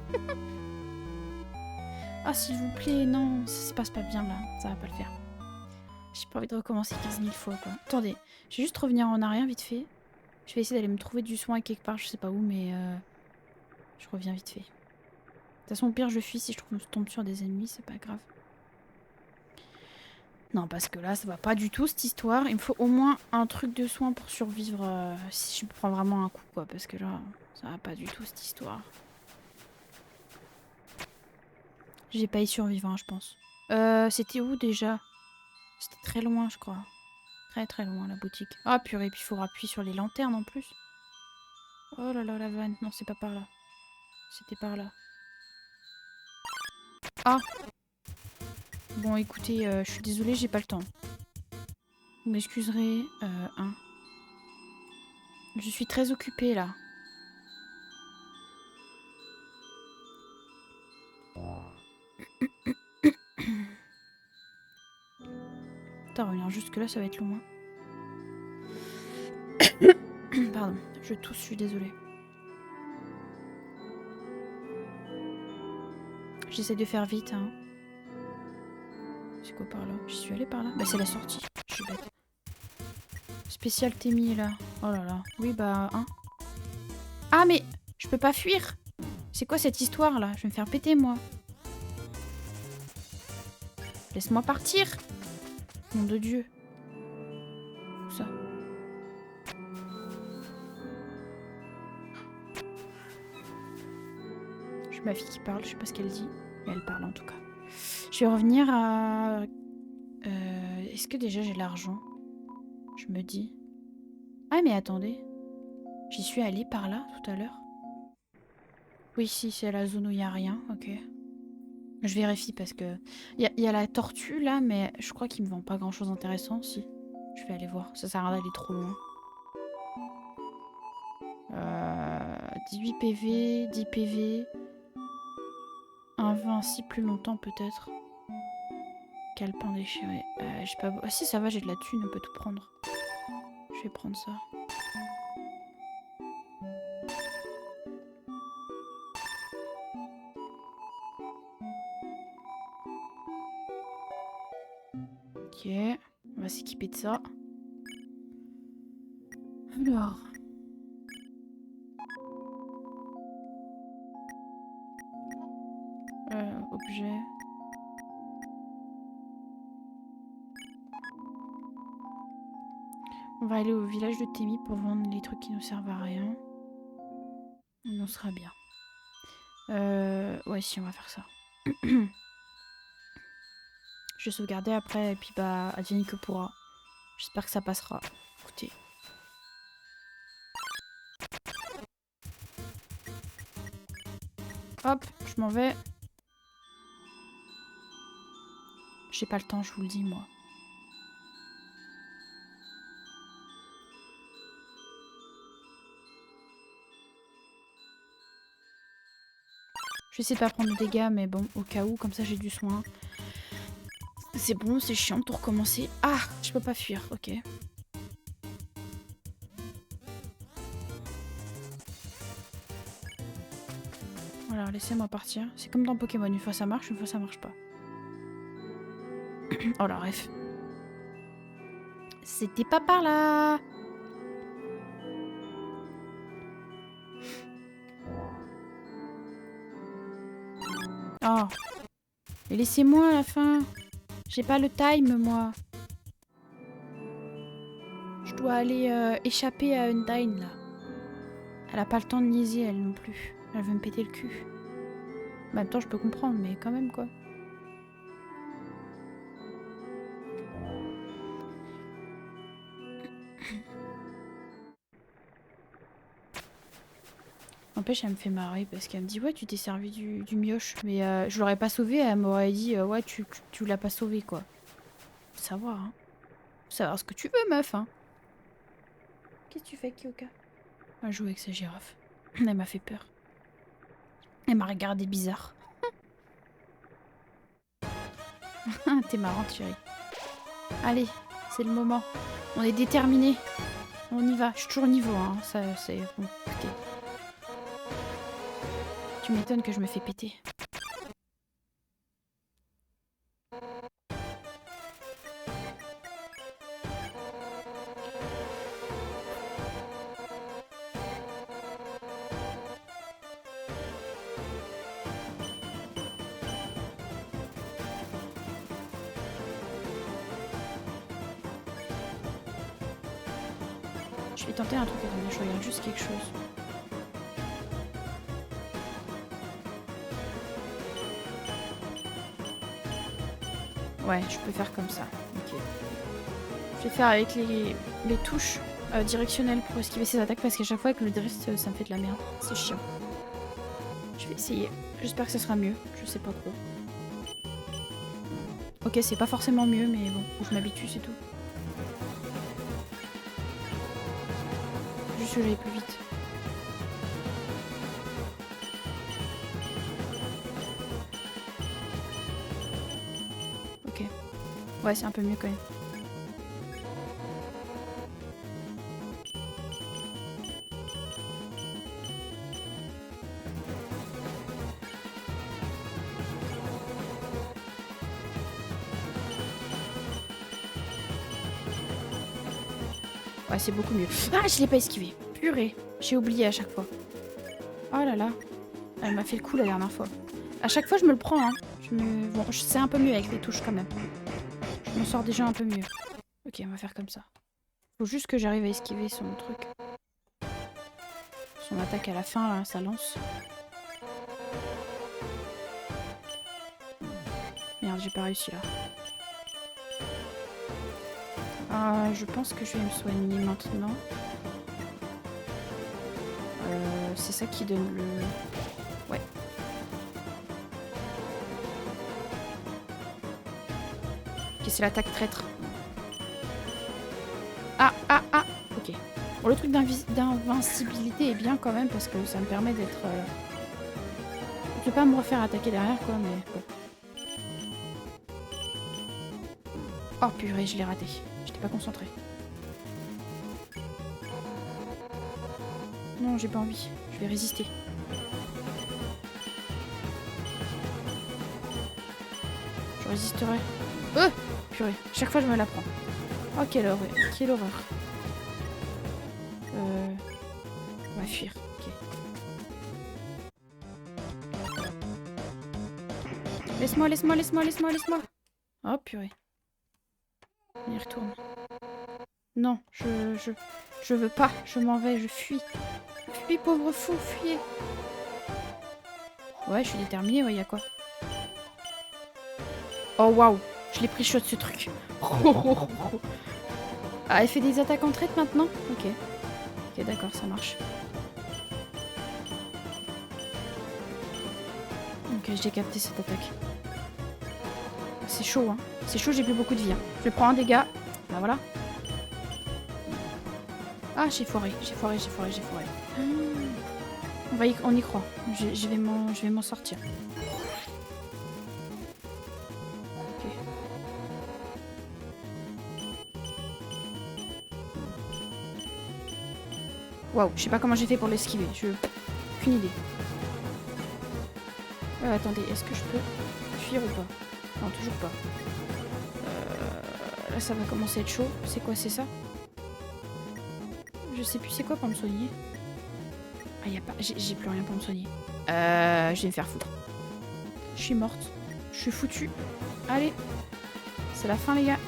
Ah, s'il vous plaît, non, ça se passe pas bien là. Ça va pas le faire. J'ai pas envie de recommencer 15 000 fois quoi. Attendez, je vais juste revenir en arrière vite fait. Je vais essayer d'aller me trouver du soin quelque part, je sais pas où, mais je reviens vite fait. De toute façon, au pire, je fuis si je tombe sur des ennemis, c'est pas grave. Non, parce que là, ça va pas du tout cette histoire. Il me faut au moins un truc de soin pour survivre si je prends vraiment un coup, quoi. Parce que là, ça va pas du tout cette histoire. J'ai pas y survivre, hein, je pense. C'était où déjà? C'était très loin, je crois. Très très loin, la boutique. Ah purée, puis il faudra appuyer sur les lanternes en plus. Oh là là, la vanne. Non, c'est pas par là. C'était par là. Ah! Bon, écoutez, je suis désolée, j'ai pas le temps. Vous m'excuserez. Je suis très occupée, là. Putain, revenir jusque là, ça va être long. Hein. Pardon, je tousse, je suis désolée. J'essaie de faire vite, hein. C'est quoi par là? J'y suis allée par là? Bah c'est la sortie, je suis bête. Spécial Témi là. Oh là là. Oui bah, hein. Ah mais je peux pas fuir. C'est quoi cette histoire là? Je vais me faire péter moi. Laisse-moi partir. Nom de Dieu. Où ça? J'ai ma fille qui parle, je sais pas ce qu'elle dit. Mais elle parle en tout cas. Je vais revenir à... Est-ce que déjà j'ai l'argent? Je me dis... Ah mais attendez. J'y suis allée par là tout à l'heure. Oui, si, c'est la zone où il n'y a rien, ok. Je vérifie parce que... Il y a la tortue là, mais je crois qu'il me vend pas grand chose d'intéressant, si. Je vais aller voir, ça sert à rien d'aller trop loin. 18 PV, 10 PV. Un vin ainsi plus longtemps peut-être. Calepin déchiré. J'ai pas... Ah si, ça va, j'ai de la thune, on peut tout prendre. Je vais prendre ça. Ok, on va s'équiper de ça. Alors... objet... On va aller au village de Témi pour vendre les trucs qui nous servent à rien. On en sera bien. Ouais, si, on va faire ça. Je vais sauvegarder après, et puis bah, advienne que pourra. J'espère que ça passera. Écoutez. Hop, je m'en vais. J'ai pas le temps, je vous le dis, moi. Je vais essayer de pas prendre de dégâts, mais bon, au cas où, comme ça j'ai du soin. C'est bon, c'est chiant de tout recommencer. Ah, je peux pas fuir, ok. Voilà, laissez-moi partir. C'est comme dans Pokémon, une fois ça marche, une fois ça marche pas. Oh la ref. C'était pas par là. Oh. Et laissez-moi à la fin. J'ai pas le time, moi. Je dois aller échapper à Undyne, là. Elle a pas le temps de niaiser, elle non plus. Elle veut me péter le cul. En même temps, je peux comprendre, mais quand même, quoi. N'empêche, elle me fait marrer parce qu'elle me dit ouais, tu t'es servi du mioche. Mais je l'aurais pas sauvé, elle m'aurait dit ouais, tu l'as pas sauvé, quoi. Faut savoir, hein. Faut savoir ce que tu veux, meuf, hein. Qu'est-ce que tu fais, Kyoka? Elle joue avec sa girafe. Elle m'a fait peur. Elle m'a regardé bizarre. T'es marrante, chérie. Allez, c'est le moment. On est déterminés. On y va. Je suis toujours au niveau, hein. Ça, c'est bon. Écoutez. Tu m'étonnes que je me fais péter. Je vais tenter un truc, attendez, je regarde juste quelque chose. Ouais, je peux faire comme ça. Ok. Je vais faire avec les touches directionnelles pour esquiver ses attaques parce qu'à chaque fois avec le drift, ça me fait de la merde. C'est chiant. Je vais essayer. J'espère que ça sera mieux. Je sais pas trop. Ok, c'est pas forcément mieux, mais bon, je m'habitue, c'est tout. Juste que j'aille plus vite. Ok. Ouais, c'est un peu mieux quand même. Ouais, c'est beaucoup mieux. Ah, je l'ai pas esquivé. Purée. J'ai oublié à chaque fois. Oh là là. Elle m'a fait le coup la dernière fois. À chaque fois, je me le prends, hein. Bon, c'est un peu mieux avec les touches quand même. Je m'en sors déjà un peu mieux. Ok, on va faire comme ça. Faut juste que j'arrive à esquiver son truc. Son attaque à la fin, là, ça lance. Merde, j'ai pas réussi là. Je pense que je vais me soigner maintenant. C'est ça qui donne le... Ouais. Ok, c'est l'attaque traître. Ah. Ok. Bon, le truc d'invincibilité est bien quand même parce que ça me permet d'être... Je vais pas me refaire attaquer derrière quoi, mais bon. Oh purée, je l'ai raté. J'étais pas concentrée. Non, j'ai pas envie. Je vais résister. Je résisterai. Purée, chaque fois je me la prends. Oh, quelle horreur. Quelle horreur. On va fuir. Ok. Laisse-moi. Oh, purée. On y retourne. Non, je veux pas. Je m'en vais, je fuis. Fuis, pauvre fou, fuyez. Ouais, je suis déterminée, ouais, y'a quoi? Oh, waouh. Je l'ai pris shot, ce truc. Ah, elle fait des attaques en traite maintenant? Ok. Ok, d'accord, ça marche. Ok, j'ai capté cette attaque. C'est chaud, hein. C'est chaud, j'ai plus beaucoup de vie. Hein. Je prends un dégât. Bah voilà. Ah, j'ai foiré. On y croit. Je vais m'en sortir. Ok. Waouh, je sais pas comment j'ai fait pour l'esquiver. Aucune idée. Attendez, est-ce que je peux fuir ou pas? Non, toujours pas. Là, ça va commencer à être chaud. C'est quoi, c'est ça? Je sais plus c'est quoi pour me soigner. Ah, y a pas... J'ai plus rien pour me soigner. Je vais me faire foutre. Je suis morte. Je suis foutue. Allez. C'est la fin, les gars.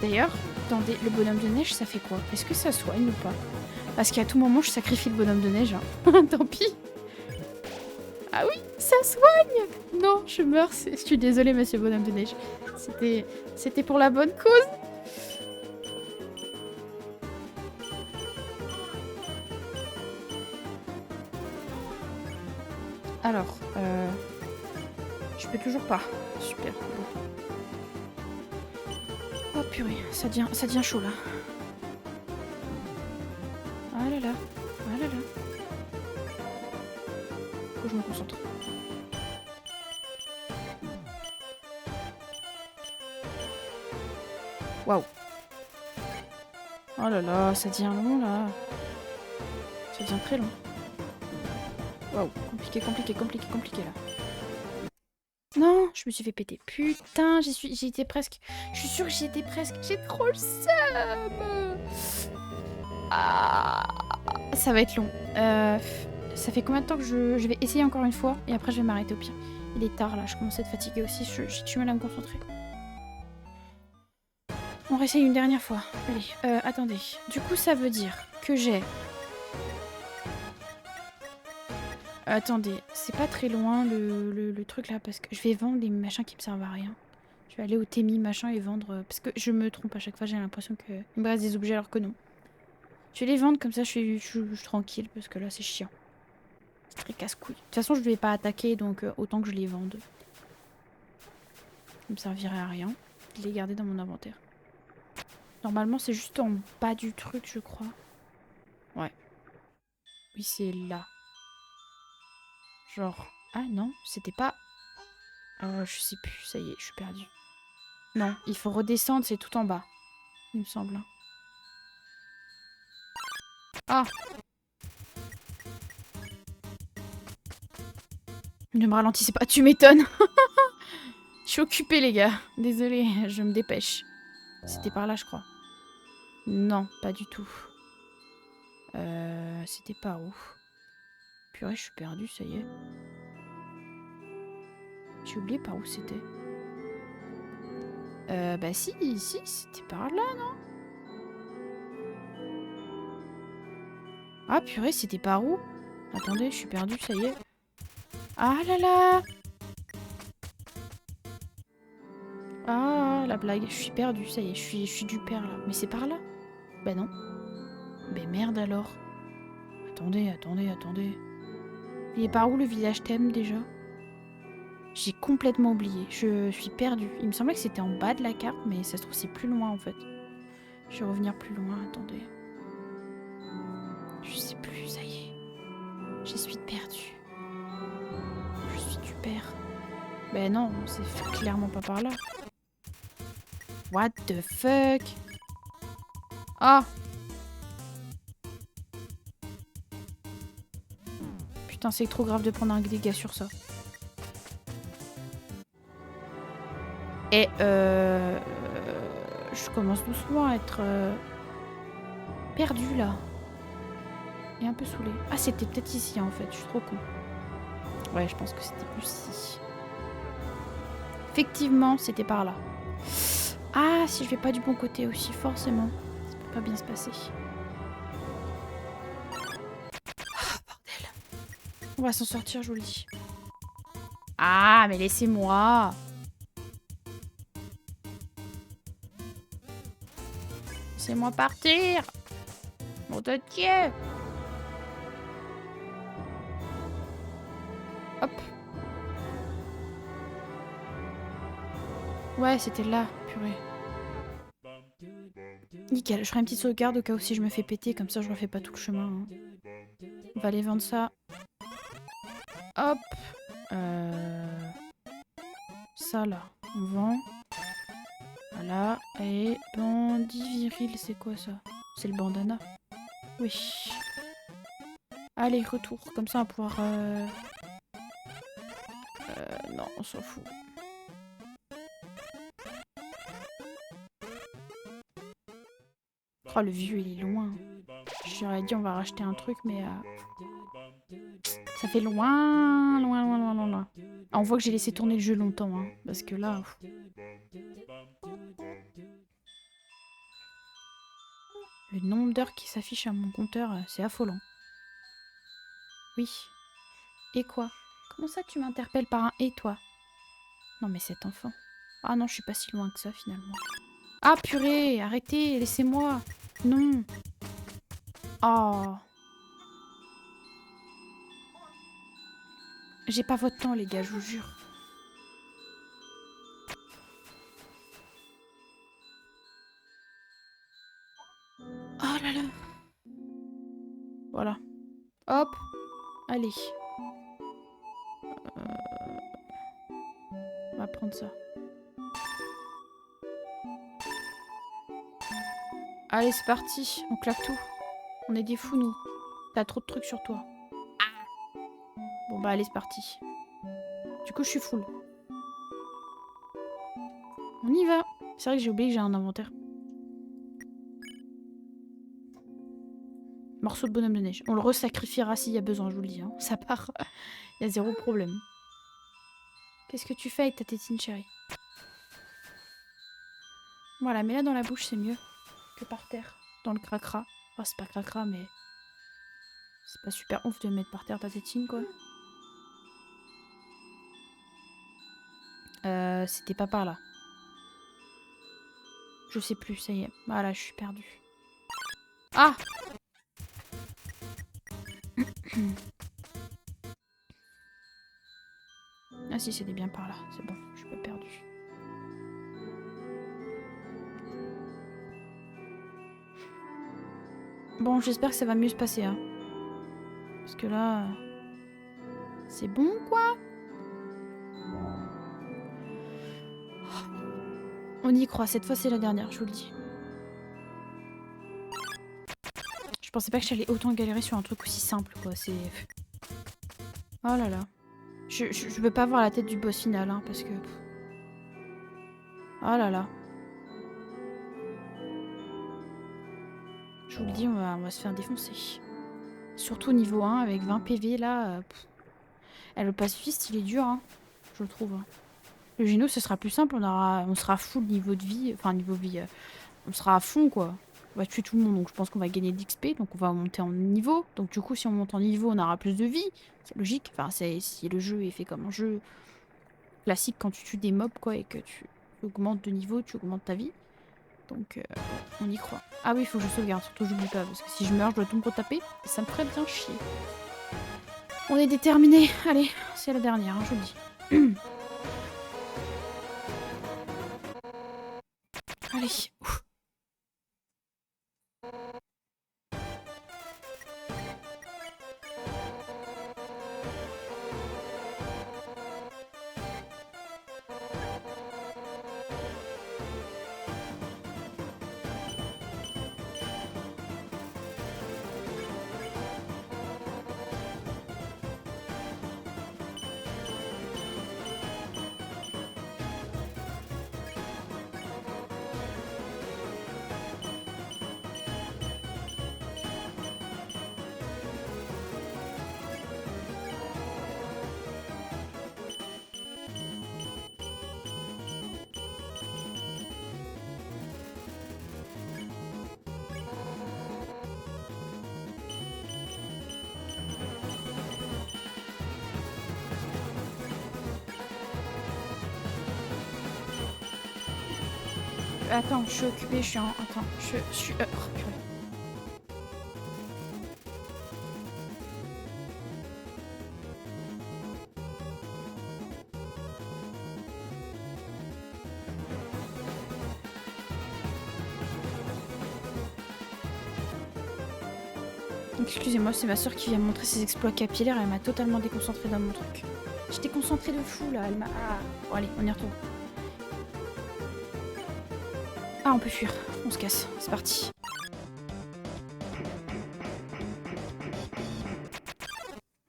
D'ailleurs, attendez, le bonhomme de neige, ça fait quoi? Est-ce que ça soigne ou pas? Parce qu'à tout moment, je sacrifie le bonhomme de neige. Hein. Tant pis. Ah oui, ça soigne! Non, je meurs. Je suis désolée, monsieur bonhomme de neige. C'était pour la bonne cause. Alors, je peux toujours pas. Super. Bon. Oh purée, ça devient chaud là. Ah là là. Faut que je me concentre. Waouh. Oh là là, ça devient long là. Ça devient très long. Waouh, compliqué là. Non, je me suis fait péter. Putain, j'y étais presque. Je suis sûre que j'y étais presque. J'ai trop le seum. Ah, ça va être long. Ça fait combien de temps que je vais essayer encore une fois et après je vais m'arrêter au pire. Il est tard là, je commence à être fatiguée aussi. J'ai du mal à me concentrer. On réessaye une dernière fois. Allez, attendez. Du coup, ça veut dire que j'ai... Attendez, c'est pas très loin le truc là parce que je vais vendre les machins qui me servent à rien. Je vais aller au Temi machin et vendre... Parce que je me trompe à chaque fois, j'ai l'impression qu'il me reste des objets alors que non. Je vais les vendre comme ça, je suis tranquille parce que là c'est chiant. C'est très casse-couille. De toute façon, je ne vais pas attaquer donc autant que je les vende. Ça me servirait à rien. Je les garder dans mon inventaire. Normalement, c'est juste en bas du truc, je crois. Ouais. Oui, c'est là. Genre... Ah non, c'était pas... je sais plus, ça y est, je suis perdue. Non, il faut redescendre, c'est tout en bas. Il me semble. Ah! Ne me ralentissez pas, tu m'étonnes. Je suis occupée, les gars. Désolée, je me dépêche. C'était par là, je crois. Non, pas du tout. C'était par où? Purée, je suis perdue, ça y est. J'ai oublié par où c'était. Bah si, c'était par là, non? Ah purée, c'était par où? Attendez, je suis perdue, ça y est. Ah là là! Ah, la blague, je suis perdue, ça y est, je suis du père là. Mais c'est par là? Bah non. Mais merde alors. Attendez. Il est par où le village thème déjà? J'ai complètement oublié, je suis perdue. Il me semblait que c'était en bas de la carte, mais ça se trouve c'est plus loin en fait. Je vais revenir plus loin, attendez. Je sais plus, ça y est. Je suis perdue. Je suis du père. Ben non, c'est clairement pas par là. What the fuck? Ah! Putain, c'est trop grave de prendre un dégât sur ça. Et je commence doucement à être perdue là. Et un peu saoulée. Ah, c'était peut-être ici en fait, je suis trop con. Ouais, je pense que c'était plus ici. Effectivement, c'était par là. Ah, si je vais pas du bon côté aussi, forcément. Ça peut pas bien se passer. Ah, bordel. On va s'en sortir, je vous le dis. Ah, mais laissez-moi. Laissez-moi partir. Mon Dieu. Hop. Ouais, c'était là, purée. Nickel, je ferai une petite sauvegarde au cas où si je me fais péter, comme ça je refais pas tout le chemin. Hein. On va aller vendre ça. Hop. Ça là, on vend. Voilà. Et bandit viril, c'est quoi ça? C'est le bandana. Oui. Allez, retour. Comme ça on va pouvoir... non, on s'en fout. Oh, le vieux, il est loin. J'aurais dit on va racheter un truc, mais... ça fait loin. Ah, on voit que j'ai laissé tourner le jeu longtemps, hein, parce que là... Le nombre d'heures qui s'affiche à mon compteur, c'est affolant. Oui. Et quoi? Comment ça tu m'interpelles par un « et » toi? Non mais cet enfant. Ah non, je suis pas si loin que ça finalement. Ah purée, arrêtez, laissez-moi. Non. Oh. J'ai pas votre temps les gars, je vous jure. Oh là là. Voilà. Hop. Allez. On va prendre ça. Allez, c'est parti. On claque tout. On est des fous, nous. T'as trop de trucs sur toi. Bon, bah, allez, c'est parti. Du coup, je suis full. On y va. C'est vrai que j'ai oublié que j'ai un inventaire. Morceau de bonhomme de neige. On le resacrifiera s'il y a besoin, je vous le dis. Hein. Ça part. Il y a zéro problème. Qu'est-ce que tu fais avec ta tétine, chérie? Voilà, mets-la dans la bouche, c'est mieux que par terre. Dans le cracra. Enfin, c'est pas cracra, mais... c'est pas super ouf de mettre par terre ta tétine, quoi. C'était pas par là. Je sais plus, ça y est. Voilà, je suis perdue. Ah! Ah si, c'était bien par là. C'est bon, je suis pas perdue. Bon, j'espère que ça va mieux se passer, hein. Parce que là... c'est bon, quoi? On y croit, cette fois c'est la dernière, je vous le dis. Je pensais pas que j'allais autant galérer sur un truc aussi simple, quoi. C'est... oh là là. Je veux pas voir la tête du boss final, hein, parce que... oh là là. Je vous le dis, on va se faire défoncer. Surtout niveau 1, avec 20 PV, là... elle, le pacifiste, il est dur, hein. Je je trouve. Le Géno, ce sera plus simple, on sera full niveau de vie, enfin niveau vie, on sera à fond quoi. On va tuer tout le monde, donc je pense qu'on va gagner de l'XP, donc on va monter en niveau. Donc du coup, si on monte en niveau, on aura plus de vie. C'est logique, enfin si le jeu est fait comme un jeu classique quand tu tues des mobs quoi et que tu augmentes de niveau, tu augmentes ta vie. Donc on y croit. Ah oui, il faut que je sauvegarde, surtout j'oublie pas, parce que si je meurs, je dois tout me retaper, et ça me ferait bien chier. On est déterminé. Allez, c'est la dernière, hein, je vous le dis. Allez. Ouf. Attends, je suis occupée, je suis en... Attends, je suis... purée. Excusez-moi, c'est ma soeur qui vient me montrer ses exploits capillaires, elle m'a totalement déconcentrée dans mon truc. J'étais concentrée de fou là, elle m'a... Ah. Bon allez, on y retourne. Ah, on peut fuir, on se casse, c'est parti.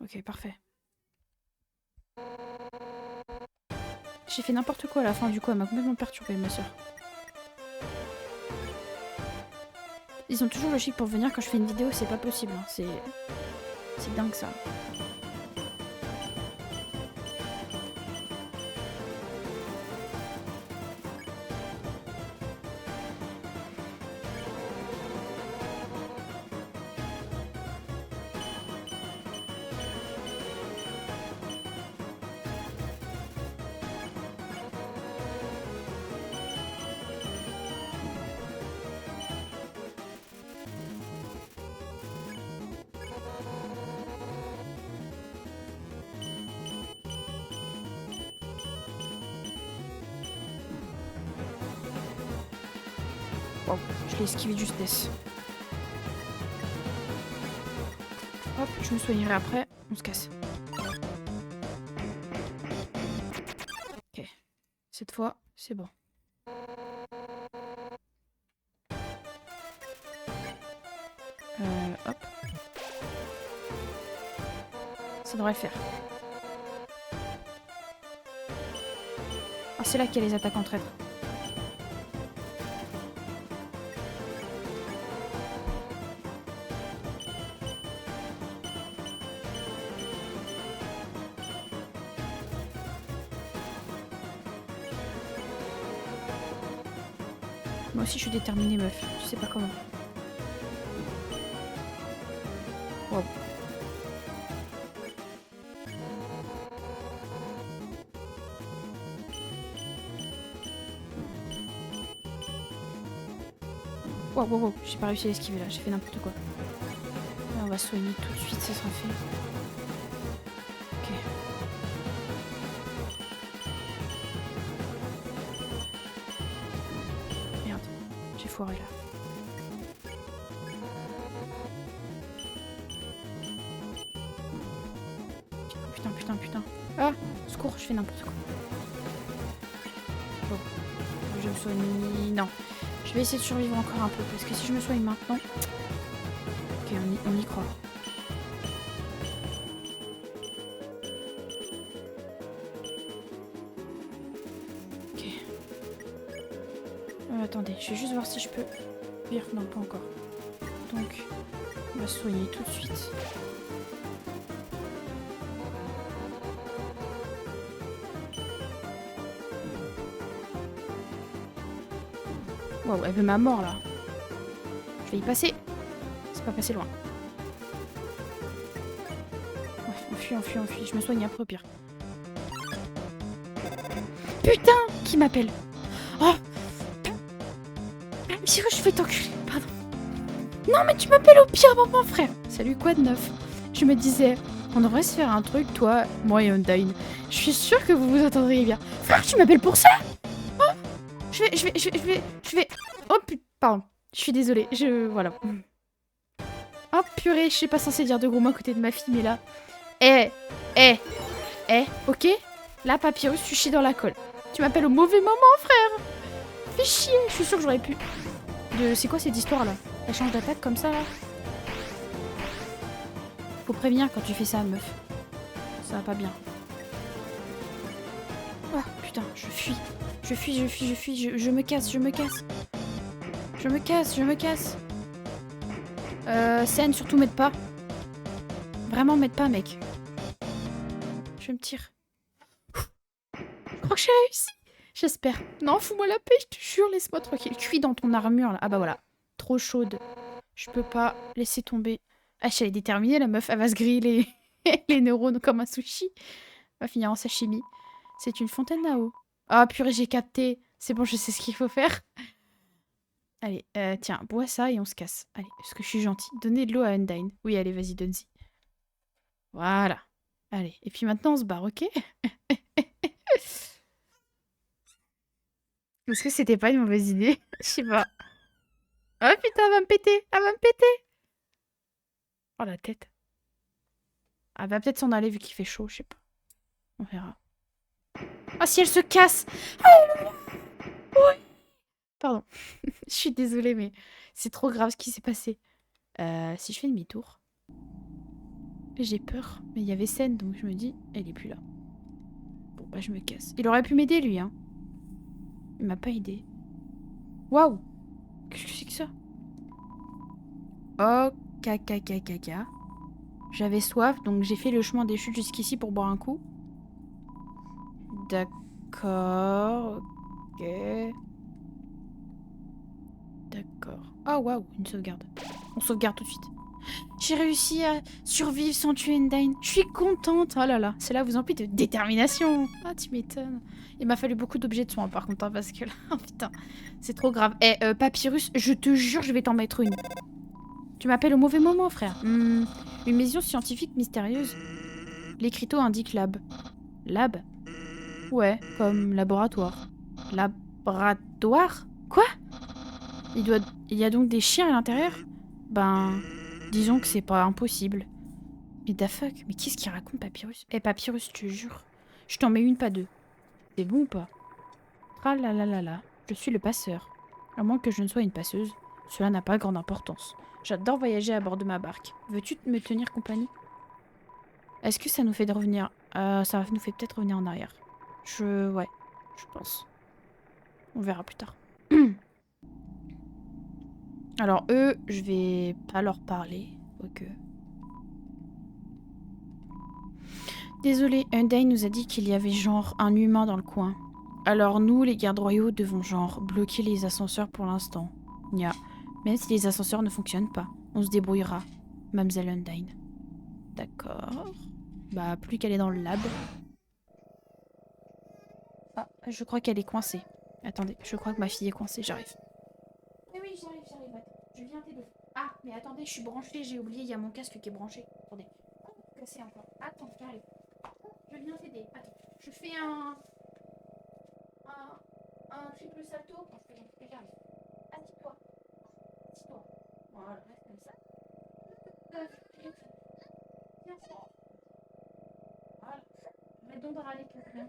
Ok, parfait. J'ai fait n'importe quoi à la fin du coup, elle m'a complètement perturbée ma soeur. Ils ont toujours le chic pour venir quand je fais une vidéo, c'est pas possible, hein. C'est dingue ça. Wow, je l'ai esquivé de justesse. Hop, je me soignerai après, on se casse. Ok, cette fois, c'est bon. Hop. Ça devrait le faire. Ah, c'est là qu'il y a les attaques en traître. Moi aussi je suis déterminée meuf, je sais pas comment. Wow. Wow, wow, wow, j'ai pas réussi à esquiver là, j'ai fait n'importe quoi. Là, on va soigner tout de suite, ça sera fait. Ok. Merde, j'ai foiré là. Putain, putain, putain. Ah, secours, je fais n'importe quoi. Bon, je me soigne... Non. Je vais essayer de survivre encore un peu, parce que si je me soigne maintenant... Ok, on y croit. Ok. Attendez, je vais juste voir si je peux... Pire, non, pas encore. Donc, on va se soigner tout de suite. Waouh, elle veut ma mort là. Je vais y passer. C'est pas passé loin. Ouais, on fuit, on fuit, on fuit. Je me soigne après au pire. Putain, qui m'appelle? Oh, je vais t'enculer, pardon. Non mais tu m'appelles au pire moment, frère. Salut, quoi de neuf? Je me disais, on devrait se faire un truc, toi, moi et Undyne. Je suis sûre que vous vous entendriez bien. Frère, tu m'appelles pour ça? Oh, je vais... Oh putain, pardon. Je suis désolée, voilà. Oh purée, je suis pas censée dire de gros mots à côté de ma fille, mais là... Eh, eh, ok? Là, Papyrus, tu chies dans la colle. Tu m'appelles au mauvais moment, frère. Fais chier, je suis sûre que j'aurais pu... C'est quoi cette histoire-là? Elle change d'attaque comme ça, là? Faut prévenir quand tu fais ça, meuf. Ça va pas bien. Oh, putain, je fuis. Je me casse. Je me casse. Scène, surtout m'aide pas. Vraiment, m'aide pas, mec. Je me tire. Je crois que j'ai réussi. J'espère. Non, fous-moi la paix, je te jure, laisse-moi tranquille. Cuis dans ton armure, là. Ah bah voilà. Trop chaude. Je peux pas laisser tomber. Ah, elle est déterminée, la meuf. Elle va se griller les neurones comme un sushi. Elle va finir en sashimi. C'est une fontaine à eau. Ah, purée, j'ai capté. C'est bon, je sais ce qu'il faut faire. Allez, tiens, bois ça et on se casse. Allez, parce que je suis gentille. Donnez de l'eau à Undyne. Oui, allez, vas-y, donne-y. Voilà. Allez, et puis maintenant, on se barre, ok? Est-ce que c'était pas une mauvaise idée? Je sais pas. Oh putain, elle va me péter! Elle va me péter! Oh, la tête. Elle va peut-être s'en aller vu qu'il fait chaud, je sais pas. On verra. Ah, si elle se casse! Oui. Pardon. Je suis désolée, mais c'est trop grave ce qui s'est passé. Si je fais demi-tour... J'ai peur. Mais il y avait scène, donc je me dis, elle est plus là. Bon, bah je me casse. Il aurait pu m'aider, lui, hein. Il m'a pas aidé. Waouh! Qu'est-ce que c'est que ça? Oh, caca. J'avais soif, donc j'ai fait le chemin des chutes jusqu'ici pour boire un coup. D'accord. Ok. D'accord. Oh, waouh, une sauvegarde. On sauvegarde tout de suite. J'ai réussi à survivre sans tuer Undyne. Je suis contente. Oh là là, c'est là vous emplit de détermination. Ah, tu m'étonnes. Il m'a fallu beaucoup d'objets de soins par contre, hein, parce que là, oh, putain, c'est trop grave. Eh, Papyrus, je te jure, je vais t'en mettre une. Tu m'appelles au mauvais moment, frère. Une mission scientifique mystérieuse. L'écriteau indique lab. Lab? Ouais, comme laboratoire. Laboratoire? Quoi? Il y a donc des chiens à l'intérieur? Ben, disons que c'est pas impossible. Mais da fuck, mais qu'est-ce qu'il raconte, Papyrus? Eh, Papyrus, je te jure. Je t'en mets une, pas deux. C'est bon ou pas? Tralalalala. Je suis le passeur. À moins que je ne sois une passeuse, cela n'a pas grande importance. J'adore voyager à bord de ma barque. Veux-tu me tenir compagnie? Est-ce que ça nous fait de revenir... ça nous fait peut-être revenir en arrière. Ouais, je pense. On verra plus tard. Alors eux, je vais pas leur parler. Ok. Désolé, Undyne nous a dit qu'il y avait genre un humain dans le coin. Alors nous, les gardes royaux, devons genre bloquer les ascenseurs pour l'instant. Nya. Même si les ascenseurs ne fonctionnent pas, on se débrouillera. Mademoiselle Undyne. D'accord. Bah, plus qu'elle est dans le lab. Ah, je crois qu'elle est coincée. Attendez, je crois que ma fille est coincée, j'arrive. Oui, j'arrive. Je viens t'aider. Ah, mais attendez, je suis branchée, j'ai oublié, il y a mon casque qui est branché. Attendez. Oh, cassé encore. Attends, j'arrive. Je viens t'aider. Attends, je fais un triple salto. Regarde. Assis-toi. Assis-toi. Voilà, reste comme ça. Tiens ça. Voilà. Arrête de râler pour rien.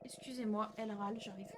Excusez-moi, elle râle, j'arrive.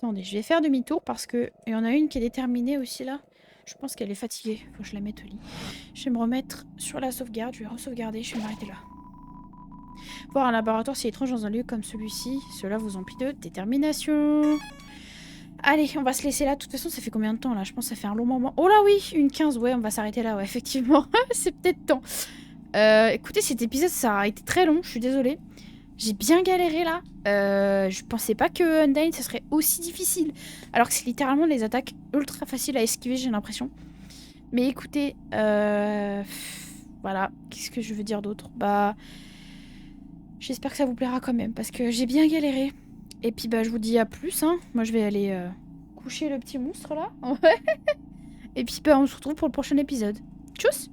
Attendez, je vais faire demi-tour parce que il y en a une qui est déterminée aussi là. Je pense qu'elle est fatiguée. Faut que je la mette au lit. Je vais me remettre sur la sauvegarde. Je vais re-sauvegarder. Je vais m'arrêter là. Voir un laboratoire si étrange dans un lieu comme celui-ci. Cela vous emplit de détermination. Allez, on va se laisser là. De toute façon, ça fait combien de temps là? Je pense que ça fait un long moment. Oh là oui, une 15. Ouais, on va s'arrêter là. Ouais, effectivement. C'est peut-être temps. Écoutez, cet épisode, ça a été très long. Je suis désolée. J'ai bien galéré là. Je pensais pas que Undyne, ça serait aussi difficile. Alors que c'est littéralement des attaques ultra faciles à esquiver, j'ai l'impression. Mais écoutez, voilà. Qu'est-ce que je veux dire d'autre? Bah, j'espère que ça vous plaira quand même, parce que j'ai bien galéré. Et puis bah, je vous dis à plus, hein. Moi, je vais aller coucher le petit monstre là. Et puis bah, on se retrouve pour le prochain épisode. Tchuss!